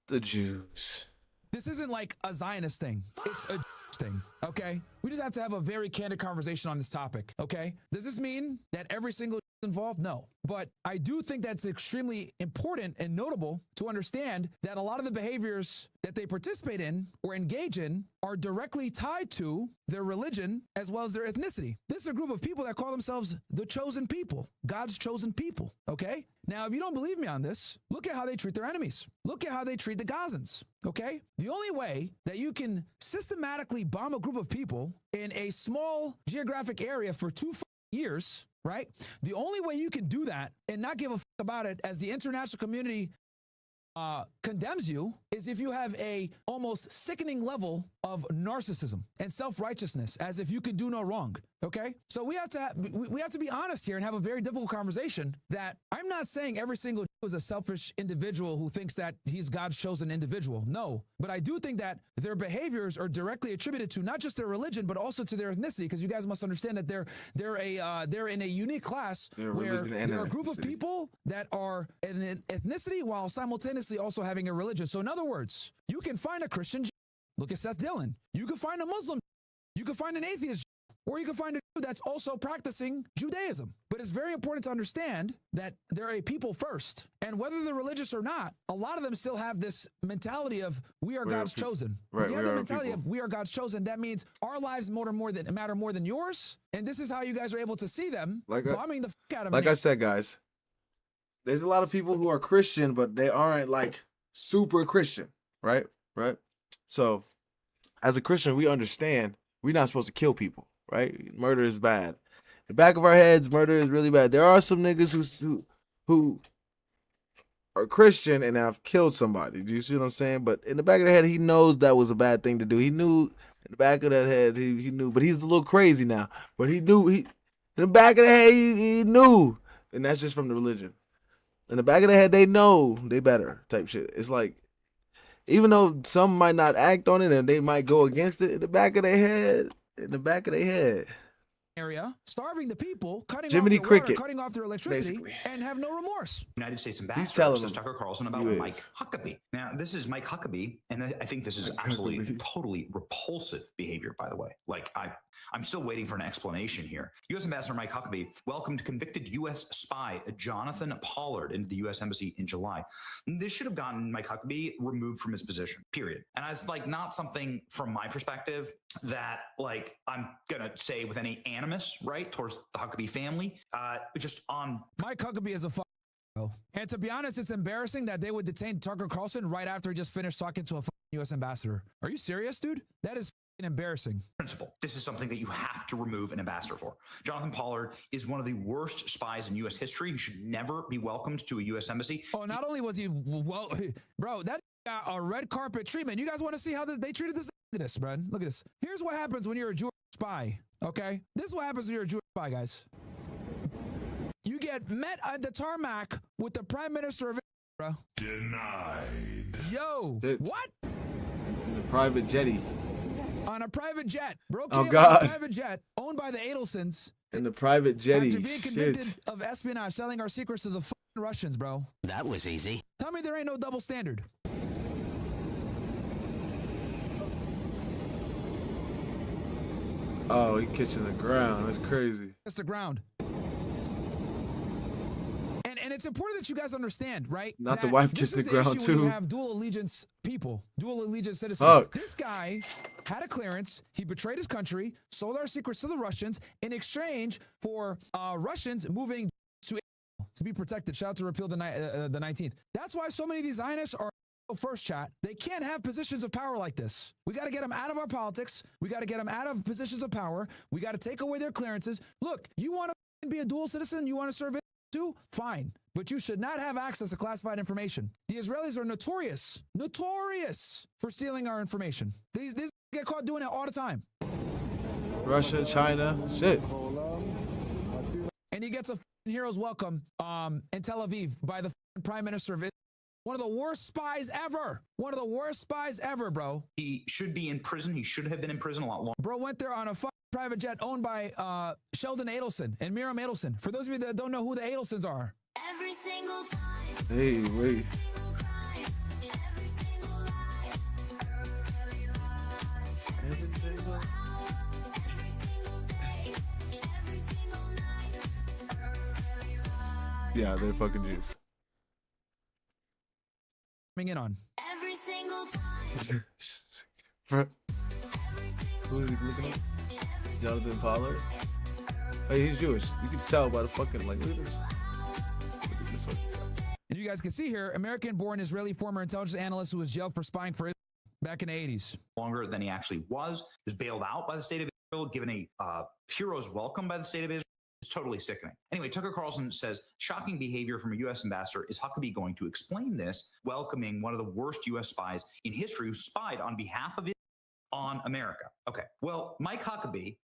the Jews. This isn't like a Zionist thing. It's a thing, okay? We just have to have a very candid conversation on this topic, okay? Does this mean that every single involved? No. But I do think that's extremely important and notable to understand that a lot of the behaviors that they participate in or engage in are directly tied to their religion as well as their ethnicity. This is a group of people that call themselves the chosen people, God's chosen people, okay? Now, if you don't believe me on this, look at how they treat their enemies. Look at how they treat the Gazans, okay? The only way that you can systematically bomb a group of people in a small geographic area for 2 years, right? The only way you can do that and not give a about it as the international community condemns you is if you have a almost sickening level of narcissism and self-righteousness, as if you could do no wrong. Okay, so we have to be honest here and have a very difficult conversation. That I'm not saying every single Jew is a selfish individual who thinks that he's God's chosen individual. No, but I do think that their behaviors are directly attributed to not just their religion but also to their ethnicity. Because you guys must understand that they're in a unique class where they're a group of people that are an ethnicity while simultaneously also having a religion. So in other words, you can find a Christian Jew. Look at Seth Dillon. You can find a Muslim. You can find an atheist. Or you can find a Jew that's also practicing Judaism. But it's very important to understand that they're a people first. And whether they're religious or not, a lot of them still have this mentality of we are God's chosen. Right, when you have the mentality of we are God's chosen, that means our lives matter more than yours. And this is how you guys are able to see them bombing the fuck out of Like I said, guys, there's a lot of people who are Christian, but they aren't like super Christian. right? Right. So, as a Christian, we understand we're not supposed to kill people, right? Murder is bad. In the back of our heads, murder is really bad. There are some niggas who are Christian and have killed somebody. Do you see what I'm saying? But in the back of the head, he knows that was a bad thing to do. He knew in the back of that head, he knew. But he's a little crazy now. But he knew in the back of the head, he knew. And that's just from the religion. In the back of the head, they know they better type shit. It's like, even though some might not act on it and they might go against it, in the back of their head, area, starving the people, cutting Jiminy off their Cricket, water, cutting off their electricity, basically. And have no remorse. United States He's ambassador telling says him Tucker Carlson about who Mike is. Huckabee. Now, this is Mike Huckabee, and I think this is Mike absolutely Huckabee. totally repulsive behavior, by the way. Like, I'm still waiting for an explanation here. U.S. Ambassador Mike Huckabee welcomed convicted U.S. spy Jonathan Pollard into the U.S. Embassy in July. This should have gotten Mike Huckabee removed from his position, period. And it's like not something from my perspective that like I'm going to say with any animus, right, towards the Huckabee family. Just on Mike Huckabee is a and to be honest, it's embarrassing that they would detain Tucker Carlson right after he just finished talking to a U.S. ambassador. Are you serious, dude? That is embarrassing. Principle. This is something that you have to remove an ambassador for. Jonathan Pollard is one of the worst spies in U.S. history. He should never be welcomed to a U.S. embassy. Oh, not only was he, well, bro, that got a red carpet treatment. You guys want to see how they treated this? Look at this, bro. Look at this. Here's what happens when you're a Jewish spy, okay? This is what happens when you're a Jewish spy, guys. You get met at the tarmac with the Prime Minister of Israel. Denied. Yo, what? In a private jetty. On a private jet. Bro Oh, came God. on a private jet owned by the Adelsons. In the private jetty. After being convicted Shit. of espionage, selling our secrets to the Russians, bro. That was easy. Tell me there ain't no double standard. Oh, he catching the ground. That's crazy. That's the ground. And it's important that you guys understand, right? Not the that wife this kissing is the ground, issue when too. You have dual allegiance people, dual allegiance citizens. Fuck. This guy had a clearance. He betrayed his country, sold our secrets to the Russians in exchange for Russians moving to be protected. Shout out to repeal the 19th. That's why so many of these Zionists are first chat. They can't have positions of power like this. We got to get them out of our politics. We got to get them out of positions of power. We got to take away their clearances. Look, you want to be a dual citizen? You want to serve it too? Fine. But you should not have access to classified information. The Israelis are notorious for stealing our information. These get caught doing it all the time. Russia, China, shit. And he gets a hero's welcome in Tel Aviv by the Prime Minister of Israel. One of the worst spies ever. One of the worst spies ever, bro. He should be in prison. He should have been in prison a lot longer. Bro went there on a private jet owned by Sheldon Adelson and Myron Adelson. For those of you that don't know who the Adelsons are. Every single time. Hey, wait. Yeah, they're fucking Jews. In on. Every single time. Who is he looking at? Jonathan Pollard? Hey, he's Jewish. You can tell by the fucking, like, look at this. Look at this one. And you guys can see here, American-born Israeli former intelligence analyst who was jailed for spying for Israel back in the 80s. Longer than he actually was bailed out by the state of Israel, given a hero's welcome by the state of Israel. It's totally sickening. Anyway, Tucker Carlson says, shocking behavior from a U.S. ambassador. Is Huckabee going to explain this, welcoming one of the worst U.S. spies in history who spied on behalf of Israel on America? Okay. Well, Mike Huckabee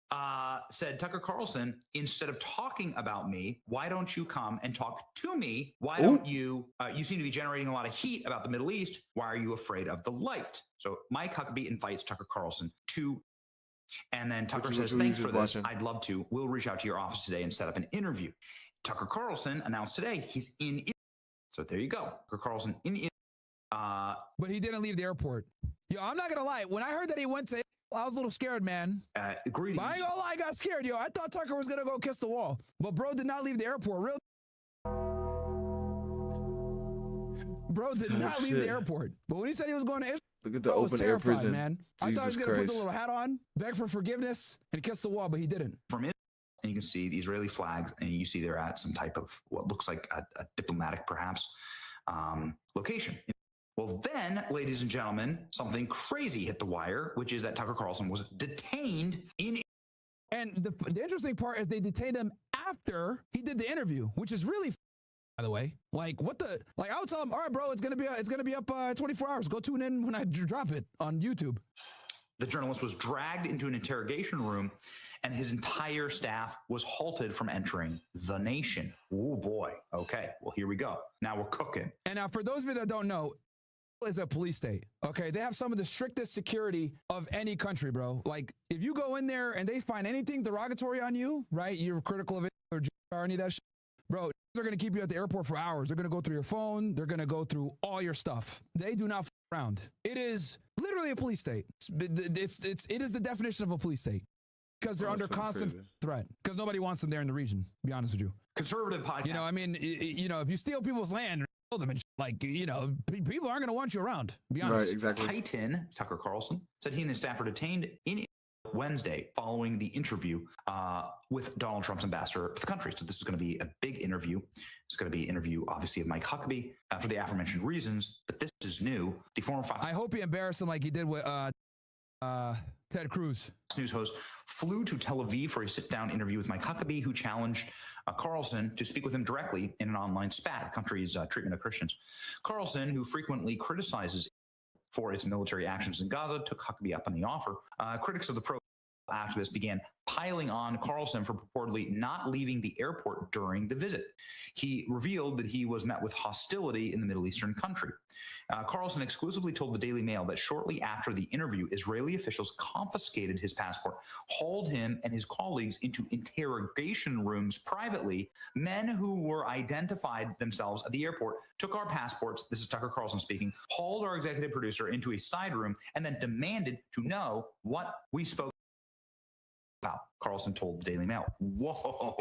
said, Tucker Carlson, instead of talking about me, why don't you come and talk to me? Why don't you, you seem to be generating a lot of heat about the Middle East. Why are you afraid of the light? So Mike Huckabee invites Tucker Carlson to, and then Tucker says, thanks for this. I'd love to. We'll reach out to your office today and set up an interview. Tucker Carlson announced today he's in. So there you go. Tucker Carlson in. But he didn't leave the airport. Yo, I'm not going to lie. When I heard that he went to, I was a little scared, man. Greetings. But I ain't gonna lie, I got scared, yo. I thought Tucker was going to go kiss the wall. But bro did not leave the airport. Real. Bro did not leave the airport. But when he said he was going to Israel, look at the open air prison, man. I thought he was going to put the little hat on, beg for forgiveness, and kiss the wall, but he didn't. From it, and you can see the Israeli flags, and you see they're at some type of what looks like a diplomatic, perhaps, location. Well, then, ladies and gentlemen, something crazy hit the wire, which is that Tucker Carlson was detained in. And the interesting part is they detained him after he did the interview, which is really, by the way, like what the, like I would tell him, all right, bro, it's gonna be up 24 hours. Go tune in when I drop it on YouTube. The journalist was dragged into an interrogation room, and his entire staff was halted from entering the nation. Oh boy. Okay. Well, here we go. Now we're cooking. And now, for those of you that don't know, is a police state. Okay, they have some of the strictest security of any country, bro. Like, if you go in there and they find anything derogatory on you, right? You're critical of it or any of that shit, bro. They're gonna keep you at the airport for hours. They're gonna go through your phone. They're gonna go through all your stuff. They do not f around. It is literally a police state. It is the definition of a police state because they're under constant threat because nobody wants them there in the region. To be honest with you, conservative podcast. You know, I mean, you know, if you steal people's land. Them and like, you know, people aren't going to want you around. Be honest. Right, exactly. Titan Tucker Carlson said he and his staff were detained in Wednesday following the interview with Donald Trump's ambassador to the country. So this is going to be a big interview. It's going to be an interview, obviously, of Mike Huckabee for the aforementioned reasons. But this is new. The former Fox. I hope he embarrassed him like he did with Ted Cruz. News host flew to Tel Aviv for a sit-down interview with Mike Huckabee, who challenged Carlson to speak with him directly in an online spat, the country's treatment of Christians. Carlson, who frequently criticizes for its military actions in Gaza, took Huckabee up on the offer. Critics of the activists began piling on Carlson for purportedly not leaving the airport during the visit. He revealed that he was met with hostility in the Middle Eastern country. Carlson exclusively told the Daily Mail that shortly after the interview, Israeli officials confiscated his passport, hauled him and his colleagues into interrogation rooms privately. Men who were identified themselves at the airport took our passports, this is Tucker Carlson speaking, hauled our executive producer into a side room and then demanded to know what we spoke about, Carlson told the Daily Mail. Whoa.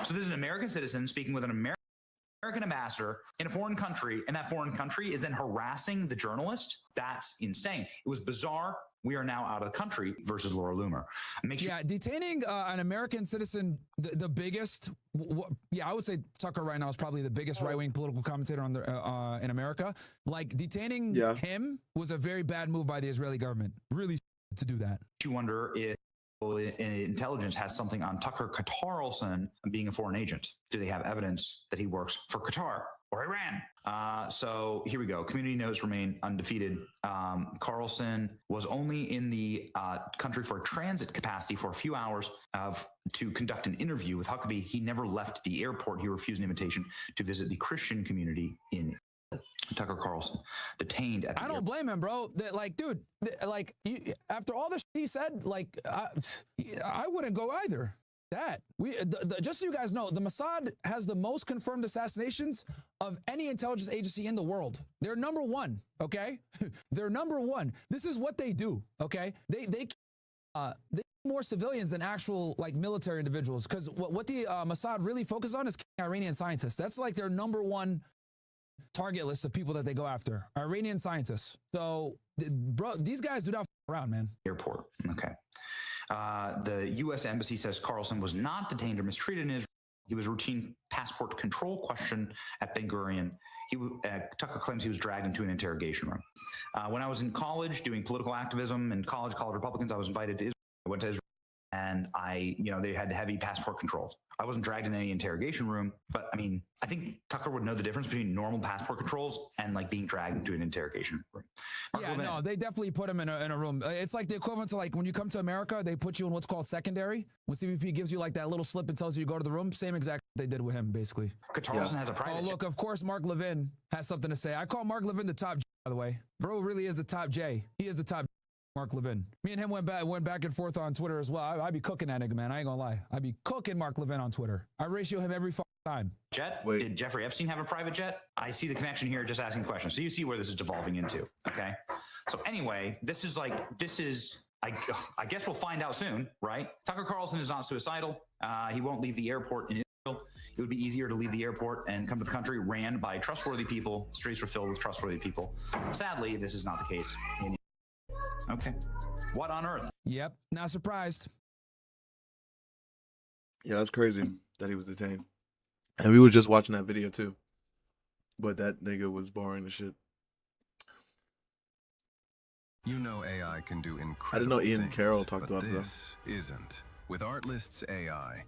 So this is an American citizen speaking with an American ambassador in a foreign country, and that foreign country is then harassing the journalist? That's insane. It was bizarre. We are now out of the country versus Laura Loomer. Yeah, detaining an American citizen, the biggest, I would say Tucker right now is probably the biggest right-wing political commentator on the in America. Like, detaining him was a very bad move by the Israeli government. Really to do that. You wonder if intelligence has something on Tucker Carlson being a foreign agent. Do they have evidence that he works for Qatar or Iran? So here we go. Community notes remain undefeated. Carlson was only in the country for a transit capacity for a few hours to conduct an interview with Huckabee. He never left the airport. He refused an invitation to visit the Christian community in Tucker Carlson detained at the I don't blame him, bro. Like, dude, like, after all the shit he said, like, I wouldn't go either. Just so you guys know, the Mossad has the most confirmed assassinations of any intelligence agency in the world. They're number one, okay? They're number one. This is what they do, okay? They kill more civilians than actual, like, military individuals, because what the Mossad really focus on is killing Iranian scientists. That's like their number one target list of people that they go after, Iranian scientists. So, bro, these guys do not f around, man. Airport. Okay. The U.S. Embassy says Carlson was not detained or mistreated in Israel. He was a routine passport control question at Ben Gurion. Tucker claims he was dragged into an interrogation room. When I was in college doing political activism and college Republicans, I was invited to Israel. I went to Israel. And they had heavy passport controls. I wasn't dragged in any interrogation room, but I mean, I think Tucker would know the difference between normal passport controls and like being dragged into an interrogation room. No, they definitely put him in a room. It's like the equivalent to, like, when you come to America, they put you in what's called secondary. When CBP gives you like that little slip and tells you to go to the room, same exact they did with him, basically. Carlson has a private. Oh, look, of course, Mark Levin has something to say. I call Mark Levin the top J, by the way. Bro really is the top J. He is the top J. Mark Levin. Me and him went back and forth on Twitter as well. I be cooking that nigga, man. I ain't gonna lie. I be cooking Mark Levin on Twitter. I ratio him every time. Jet? Wait. Did Jeffrey Epstein have a private jet? I see the connection here, just asking questions. So you see where this is devolving into, okay? So anyway, I guess we'll find out soon, right? Tucker Carlson is not suicidal. He won't leave the airport in Israel. It would be easier to leave the airport and come to the country ran by trustworthy people. Streets were filled with trustworthy people. Sadly, this is not the case. Okay. What on earth? Yep. Not surprised. Yeah, that's crazy that he was detained. And we were just watching that video too. But that nigga was boring as shit. You know AI can do incredible I didn't know Ian things, Carroll talked but about that. this isn't. With Artlist's AI,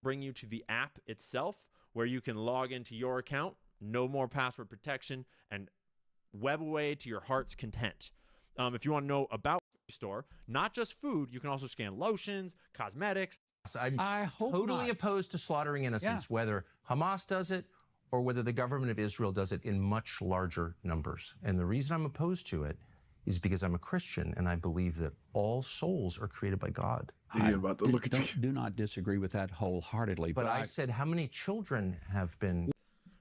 bring you to the app itself where you can log into your account, no more password protection, and web away to your heart's content. If you want to know about the store, not just food, you can also scan lotions, cosmetics. I hope totally not. opposed to slaughtering innocents, whether Hamas does it or whether the government of Israel does it in much larger numbers. And the reason I'm opposed to it is because I'm a Christian and I believe that all souls are created by God. Do not disagree with that wholeheartedly. But I said, how many children have been?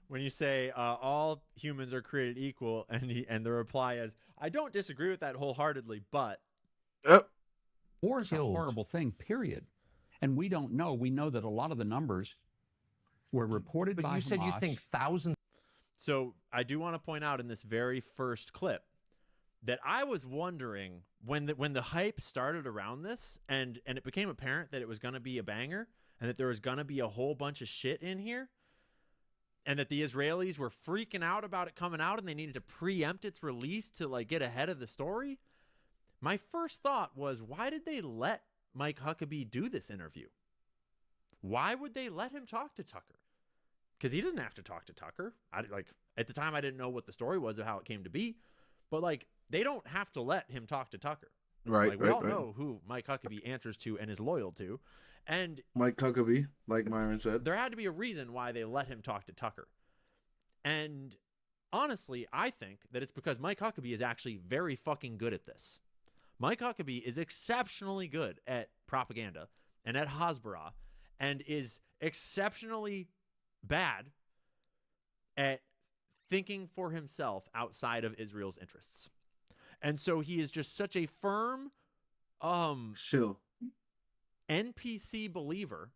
When you say all humans are created equal, and the reply is, I don't disagree with that wholeheartedly, but war is a horrible thing, period. And we don't know. We know that a lot of the numbers were reported by Hamas. But you said you think thousands. So I do want to point out in this very first clip that I was wondering when the hype started around this and it became apparent that it was going to be a banger and that there was going to be a whole bunch of shit in here and that the Israelis were freaking out about it coming out and they needed to preempt its release to like get ahead of the story. My first thought was, why did they let Mike Huckabee do this interview? Why would they let him talk to Tucker? Because he doesn't have to talk to Tucker. At the time, I didn't know what the story was or how it came to be, but like they don't have to let him talk to Tucker. Right. We all know who Mike Huckabee answers to and is loyal to, and Mike Huckabee, like Myron said, there had to be a reason why they let him talk to Tucker. And honestly, I think that it's because Mike Huckabee is actually very fucking good at this. Mike Huckabee is exceptionally good at propaganda and at Hasbara and is exceptionally bad at thinking for himself outside of Israel's interests. And so he is just such a firm NPC believer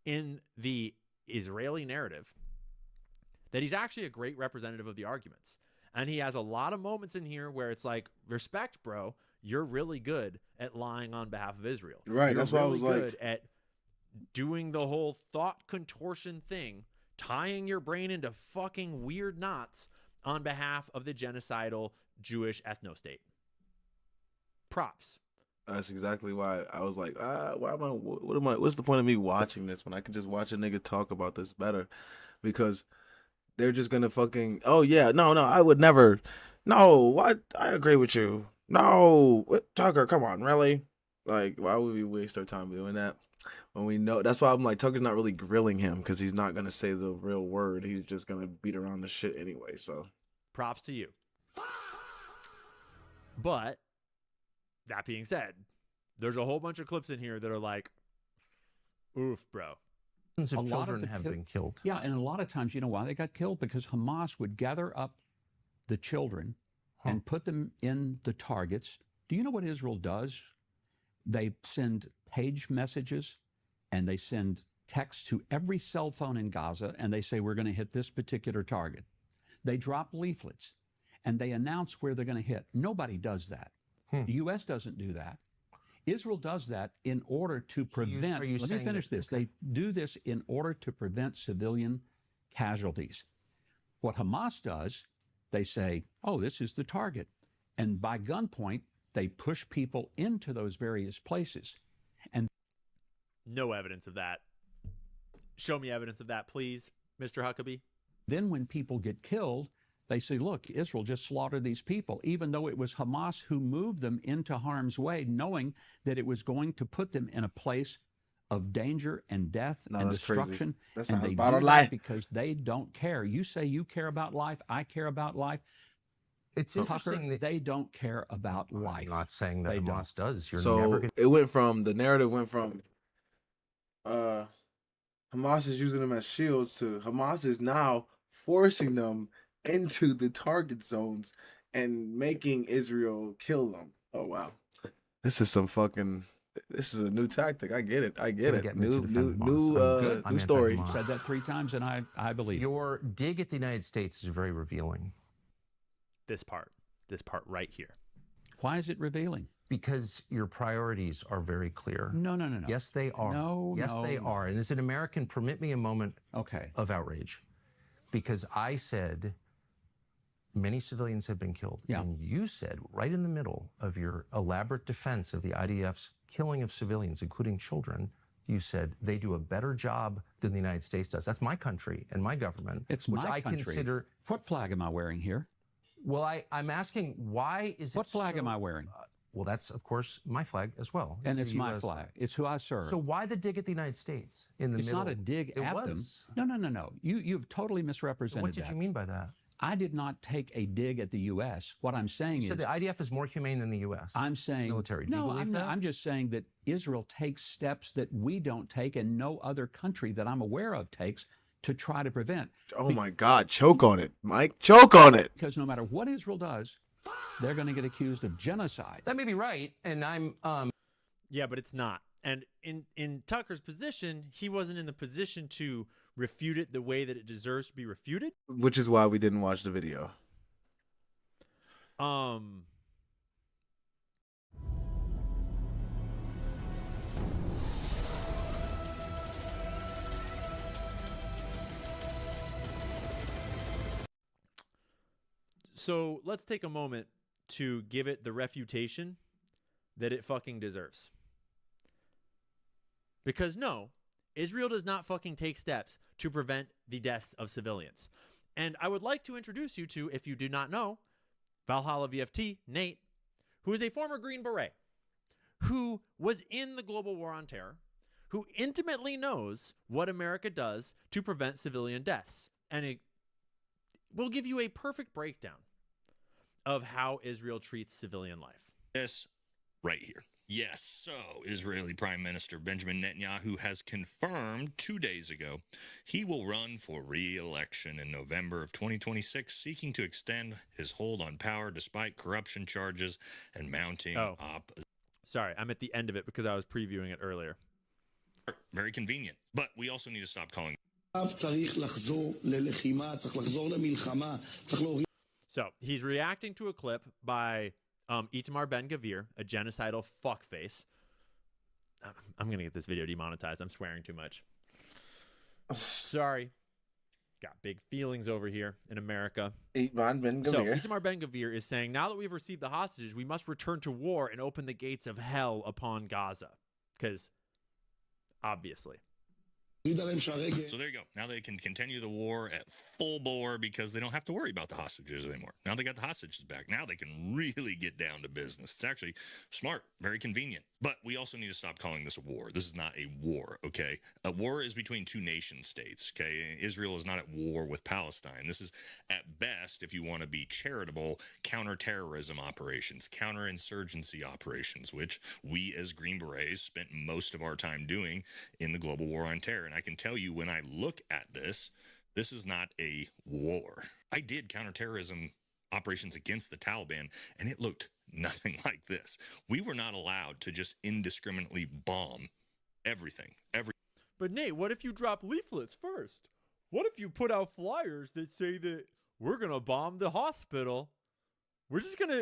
in the Israeli narrative that he's actually a great representative of the arguments. And he has a lot of moments in here where it's like, respect, bro, you're really good at lying on behalf of Israel. Right, You're that's why I really was good like, at doing the whole thought contortion thing, tying your brain into fucking weird knots on behalf of the genocidal Jewish ethno-state. Props. That's exactly why I was like, what's the point of me watching this when I can just watch a nigga talk about this better? Because they're just gonna fucking, I would never. No, what? I agree with you. No, what, Tucker, come on, really? Like, why would we waste our time doing that when we know? That's why I'm like, Tucker's not really grilling him because he's not gonna say the real word. He's just gonna beat around the shit anyway. So, props to you. But that being said, there's a whole bunch of clips in here that are like, oof, bro. Thousands of children have been killed. Yeah, and a lot of times, you know why they got killed? Because Hamas would gather up the children and put them in the targets. Do you know what Israel does? They send page messages and they send texts to every cell phone in Gaza and they say, we're going to hit this particular target. They drop leaflets and they announce where they're going to hit. Nobody does that. The U.S. doesn't do that. Israel does that in order to prevent, let me finish this. They do this in order to prevent civilian casualties. What Hamas does, they say, oh, this is the target. And by gunpoint, they push people into those various places. And no evidence of that. Show me evidence of that, please, Mr. Huckabee. Then when people get killed, they say, look, Israel just slaughtered these people, even though it was Hamas who moved them into harm's way, knowing that it was going to put them in a place of danger and death and destruction. That and sounds they about do life. that because they don't care. You say you care about life. I care about life. It's interesting that they don't care about life. I'm not saying that They Hamas does. You're so never gonna... it went from, the narrative went from Hamas is using them as shields to Hamas is now forcing them into the target zones and making Israel kill them. Oh wow, this is a new tactic. I get it. New story. You said that 3 times, and I believe your dig at the United States is very revealing. This part right here. Why is it revealing? Because your priorities are very clear. No. Yes, they are. No, Yes, no, they no. are. And as an American, permit me a moment of outrage. Because I said many civilians have been killed. Yeah. And you said, right in the middle of your elaborate defense of the IDF's killing of civilians, including children, you said they do a better job than the United States does. That's my country and my government. It's which my I country. consider. What flag am I wearing here? Well, I'm asking, why is it What flag am I wearing? Well, that's, of course, my flag as well. And it's a my US flag. It's who I serve. So why the dig at the United States in the It's middle? not a dig It at was. them. No. You've totally misrepresented What did that. you mean by that? I did not take a dig at the U.S. What I'm saying You said is the IDF is more humane than the U.S. I'm saying military. Do you no. believe I'm that? not. I'm just saying that Israel takes steps that we don't take, and no other country that I'm aware of takes to try to prevent. Oh my God! Choke on it, Mike. Choke on it. Because no matter what Israel does, they're going to get accused of genocide. That may be right, and I'm. Yeah, but it's not. And in Tucker's position, he wasn't in the position to refute it the way that it deserves to be refuted. Which is why we didn't watch the video. So let's take a moment to give it the refutation that it fucking deserves. Because no, Israel does not fucking take steps to prevent the deaths of civilians. And I would like to introduce you to, if you do not know, Valhalla VFT, Nate, who is a former Green Beret, who was in the global war on terror, who intimately knows what America does to prevent civilian deaths. And it will give you a perfect breakdown of how Israel treats civilian life. This right here. Yes, so Israeli Prime Minister Benjamin Netanyahu has confirmed 2 days ago he will run for re-election in November of 2026, seeking to extend his hold on power despite corruption charges and mounting Sorry, I'm at the end of it because I was previewing it earlier. Very convenient, but we also need to stop calling. So he's reacting to a clip by Itamar Ben-Gvir, a genocidal fuckface. I'm going to get this video demonetized. I'm swearing too much. Sorry. Got big feelings over here in America. Itamar Ben-Gvir. So Itamar Ben-Gvir is saying, now that we've received the hostages, we must return to war and open the gates of hell upon Gaza. Because, obviously. So there you go. Now they can continue the war at full bore because they don't have to worry about the hostages anymore. Now they got the hostages back. Now they can really get down to business. It's actually smart, very convenient. But we also need to stop calling this a war. This is not a war, okay? A war is between two nation states, okay? Israel is not at war with Palestine. This is, at best, if you want to be charitable, counterterrorism operations, counterinsurgency operations, which we as Green Berets spent most of our time doing in the global war on terror. And I can tell you, when I look at this, this is not a war. I did counterterrorism operations against the Taliban, and it looked nothing like this. We were not allowed to just indiscriminately bomb everything. But Nate, what if you drop leaflets first? What if you put out flyers that say that we're going to bomb the hospital? We sent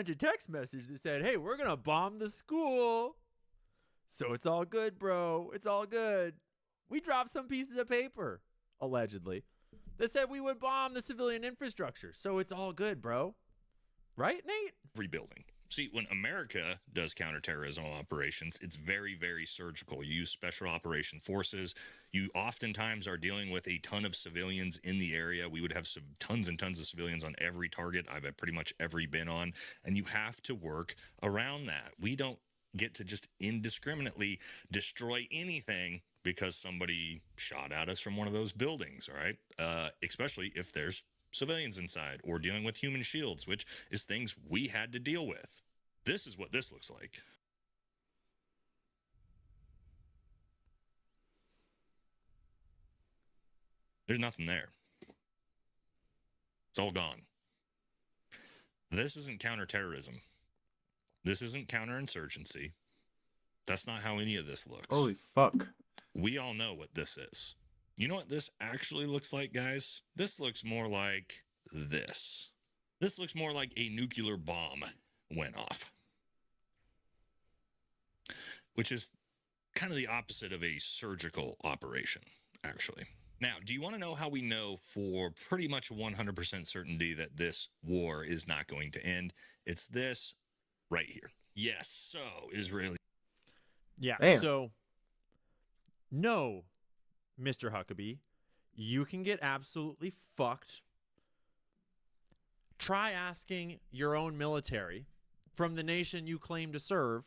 a text message that said, hey, we're going to bomb the school. So it's all good, bro. It's all good. We dropped some pieces of paper, allegedly, that said we would bomb the civilian infrastructure. So it's all good, bro. Right, Nate? Rebuilding. See, when America does counterterrorism operations, it's very, very surgical. You use special operation forces. You oftentimes are dealing with a ton of civilians in the area. We would have tons and tons of civilians on every target I've pretty much been on, and you have to work around that. We don't get to just indiscriminately destroy anything because somebody shot at us from one of those buildings, all right? Especially if there's civilians inside or dealing with human shields, which is things we had to deal with. This is what this looks like. There's nothing there. It's all gone. This isn't counterterrorism. This isn't counterinsurgency. That's not how any of this looks. Holy fuck. We all know what this is. You know what this actually looks like, guys? This looks more like this. This looks more like a nuclear bomb went off. which is kind of the opposite of a surgical operation, actually. Now, do you want to know how we know for pretty much 100% certainty that this war is not going to end? It's this right here. Yes, so Israeli. Yeah, Damn. so no, Mr. Huckabee, you can get absolutely fucked. Try asking your own military from the nation you claim to serve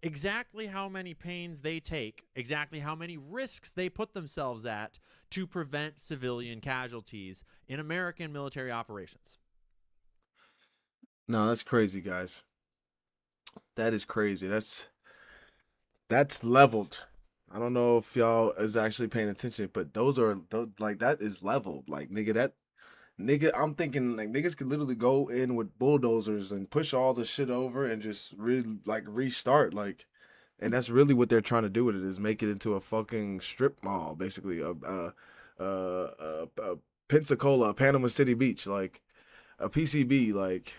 exactly how many pains they take, exactly how many risks they put themselves at to prevent civilian casualties in American military operations. No, that's crazy, guys. That is crazy. That's leveled. I don't know if y'all is actually paying attention, but those like that is leveled. Like nigga, I'm thinking like niggas could literally go in with bulldozers and push all the shit over and just really like restart. Like, and that's really what they're trying to do with it, is make it into a fucking strip mall, basically. Pensacola, Panama City Beach, like a PCB, like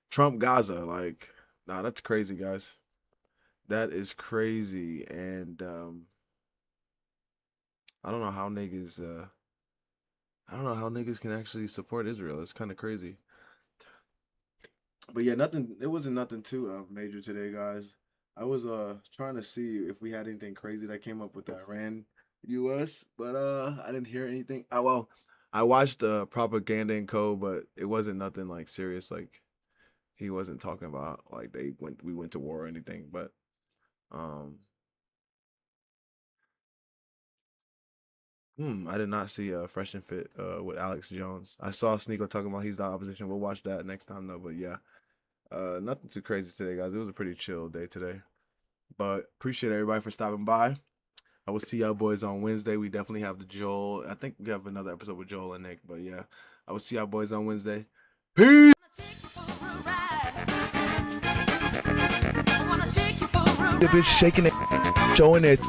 Trump Gaza, like, nah, that's crazy, guys. That is crazy. And I don't know how niggas can actually support Israel. It's kind of crazy. But yeah, it wasn't nothing too major today, guys. I was trying to see if we had anything crazy that came up with Iran US, but I didn't hear anything. Well, I watched Propaganda and Co, but it wasn't nothing like serious. Like he wasn't talking about like we went to war or anything, but I did not see Fresh and Fit with Alex Jones. I saw Sneeko talking about he's the opposition. We'll watch that next time though. But yeah, nothing too crazy today, guys. It was a pretty chill day today. But appreciate everybody for stopping by. I will see y'all boys on Wednesday. We definitely have the Joel. I think we have another episode with Joel and Nick. But yeah, I will see y'all boys on Wednesday. Peace. The bitch shaking it, showing it.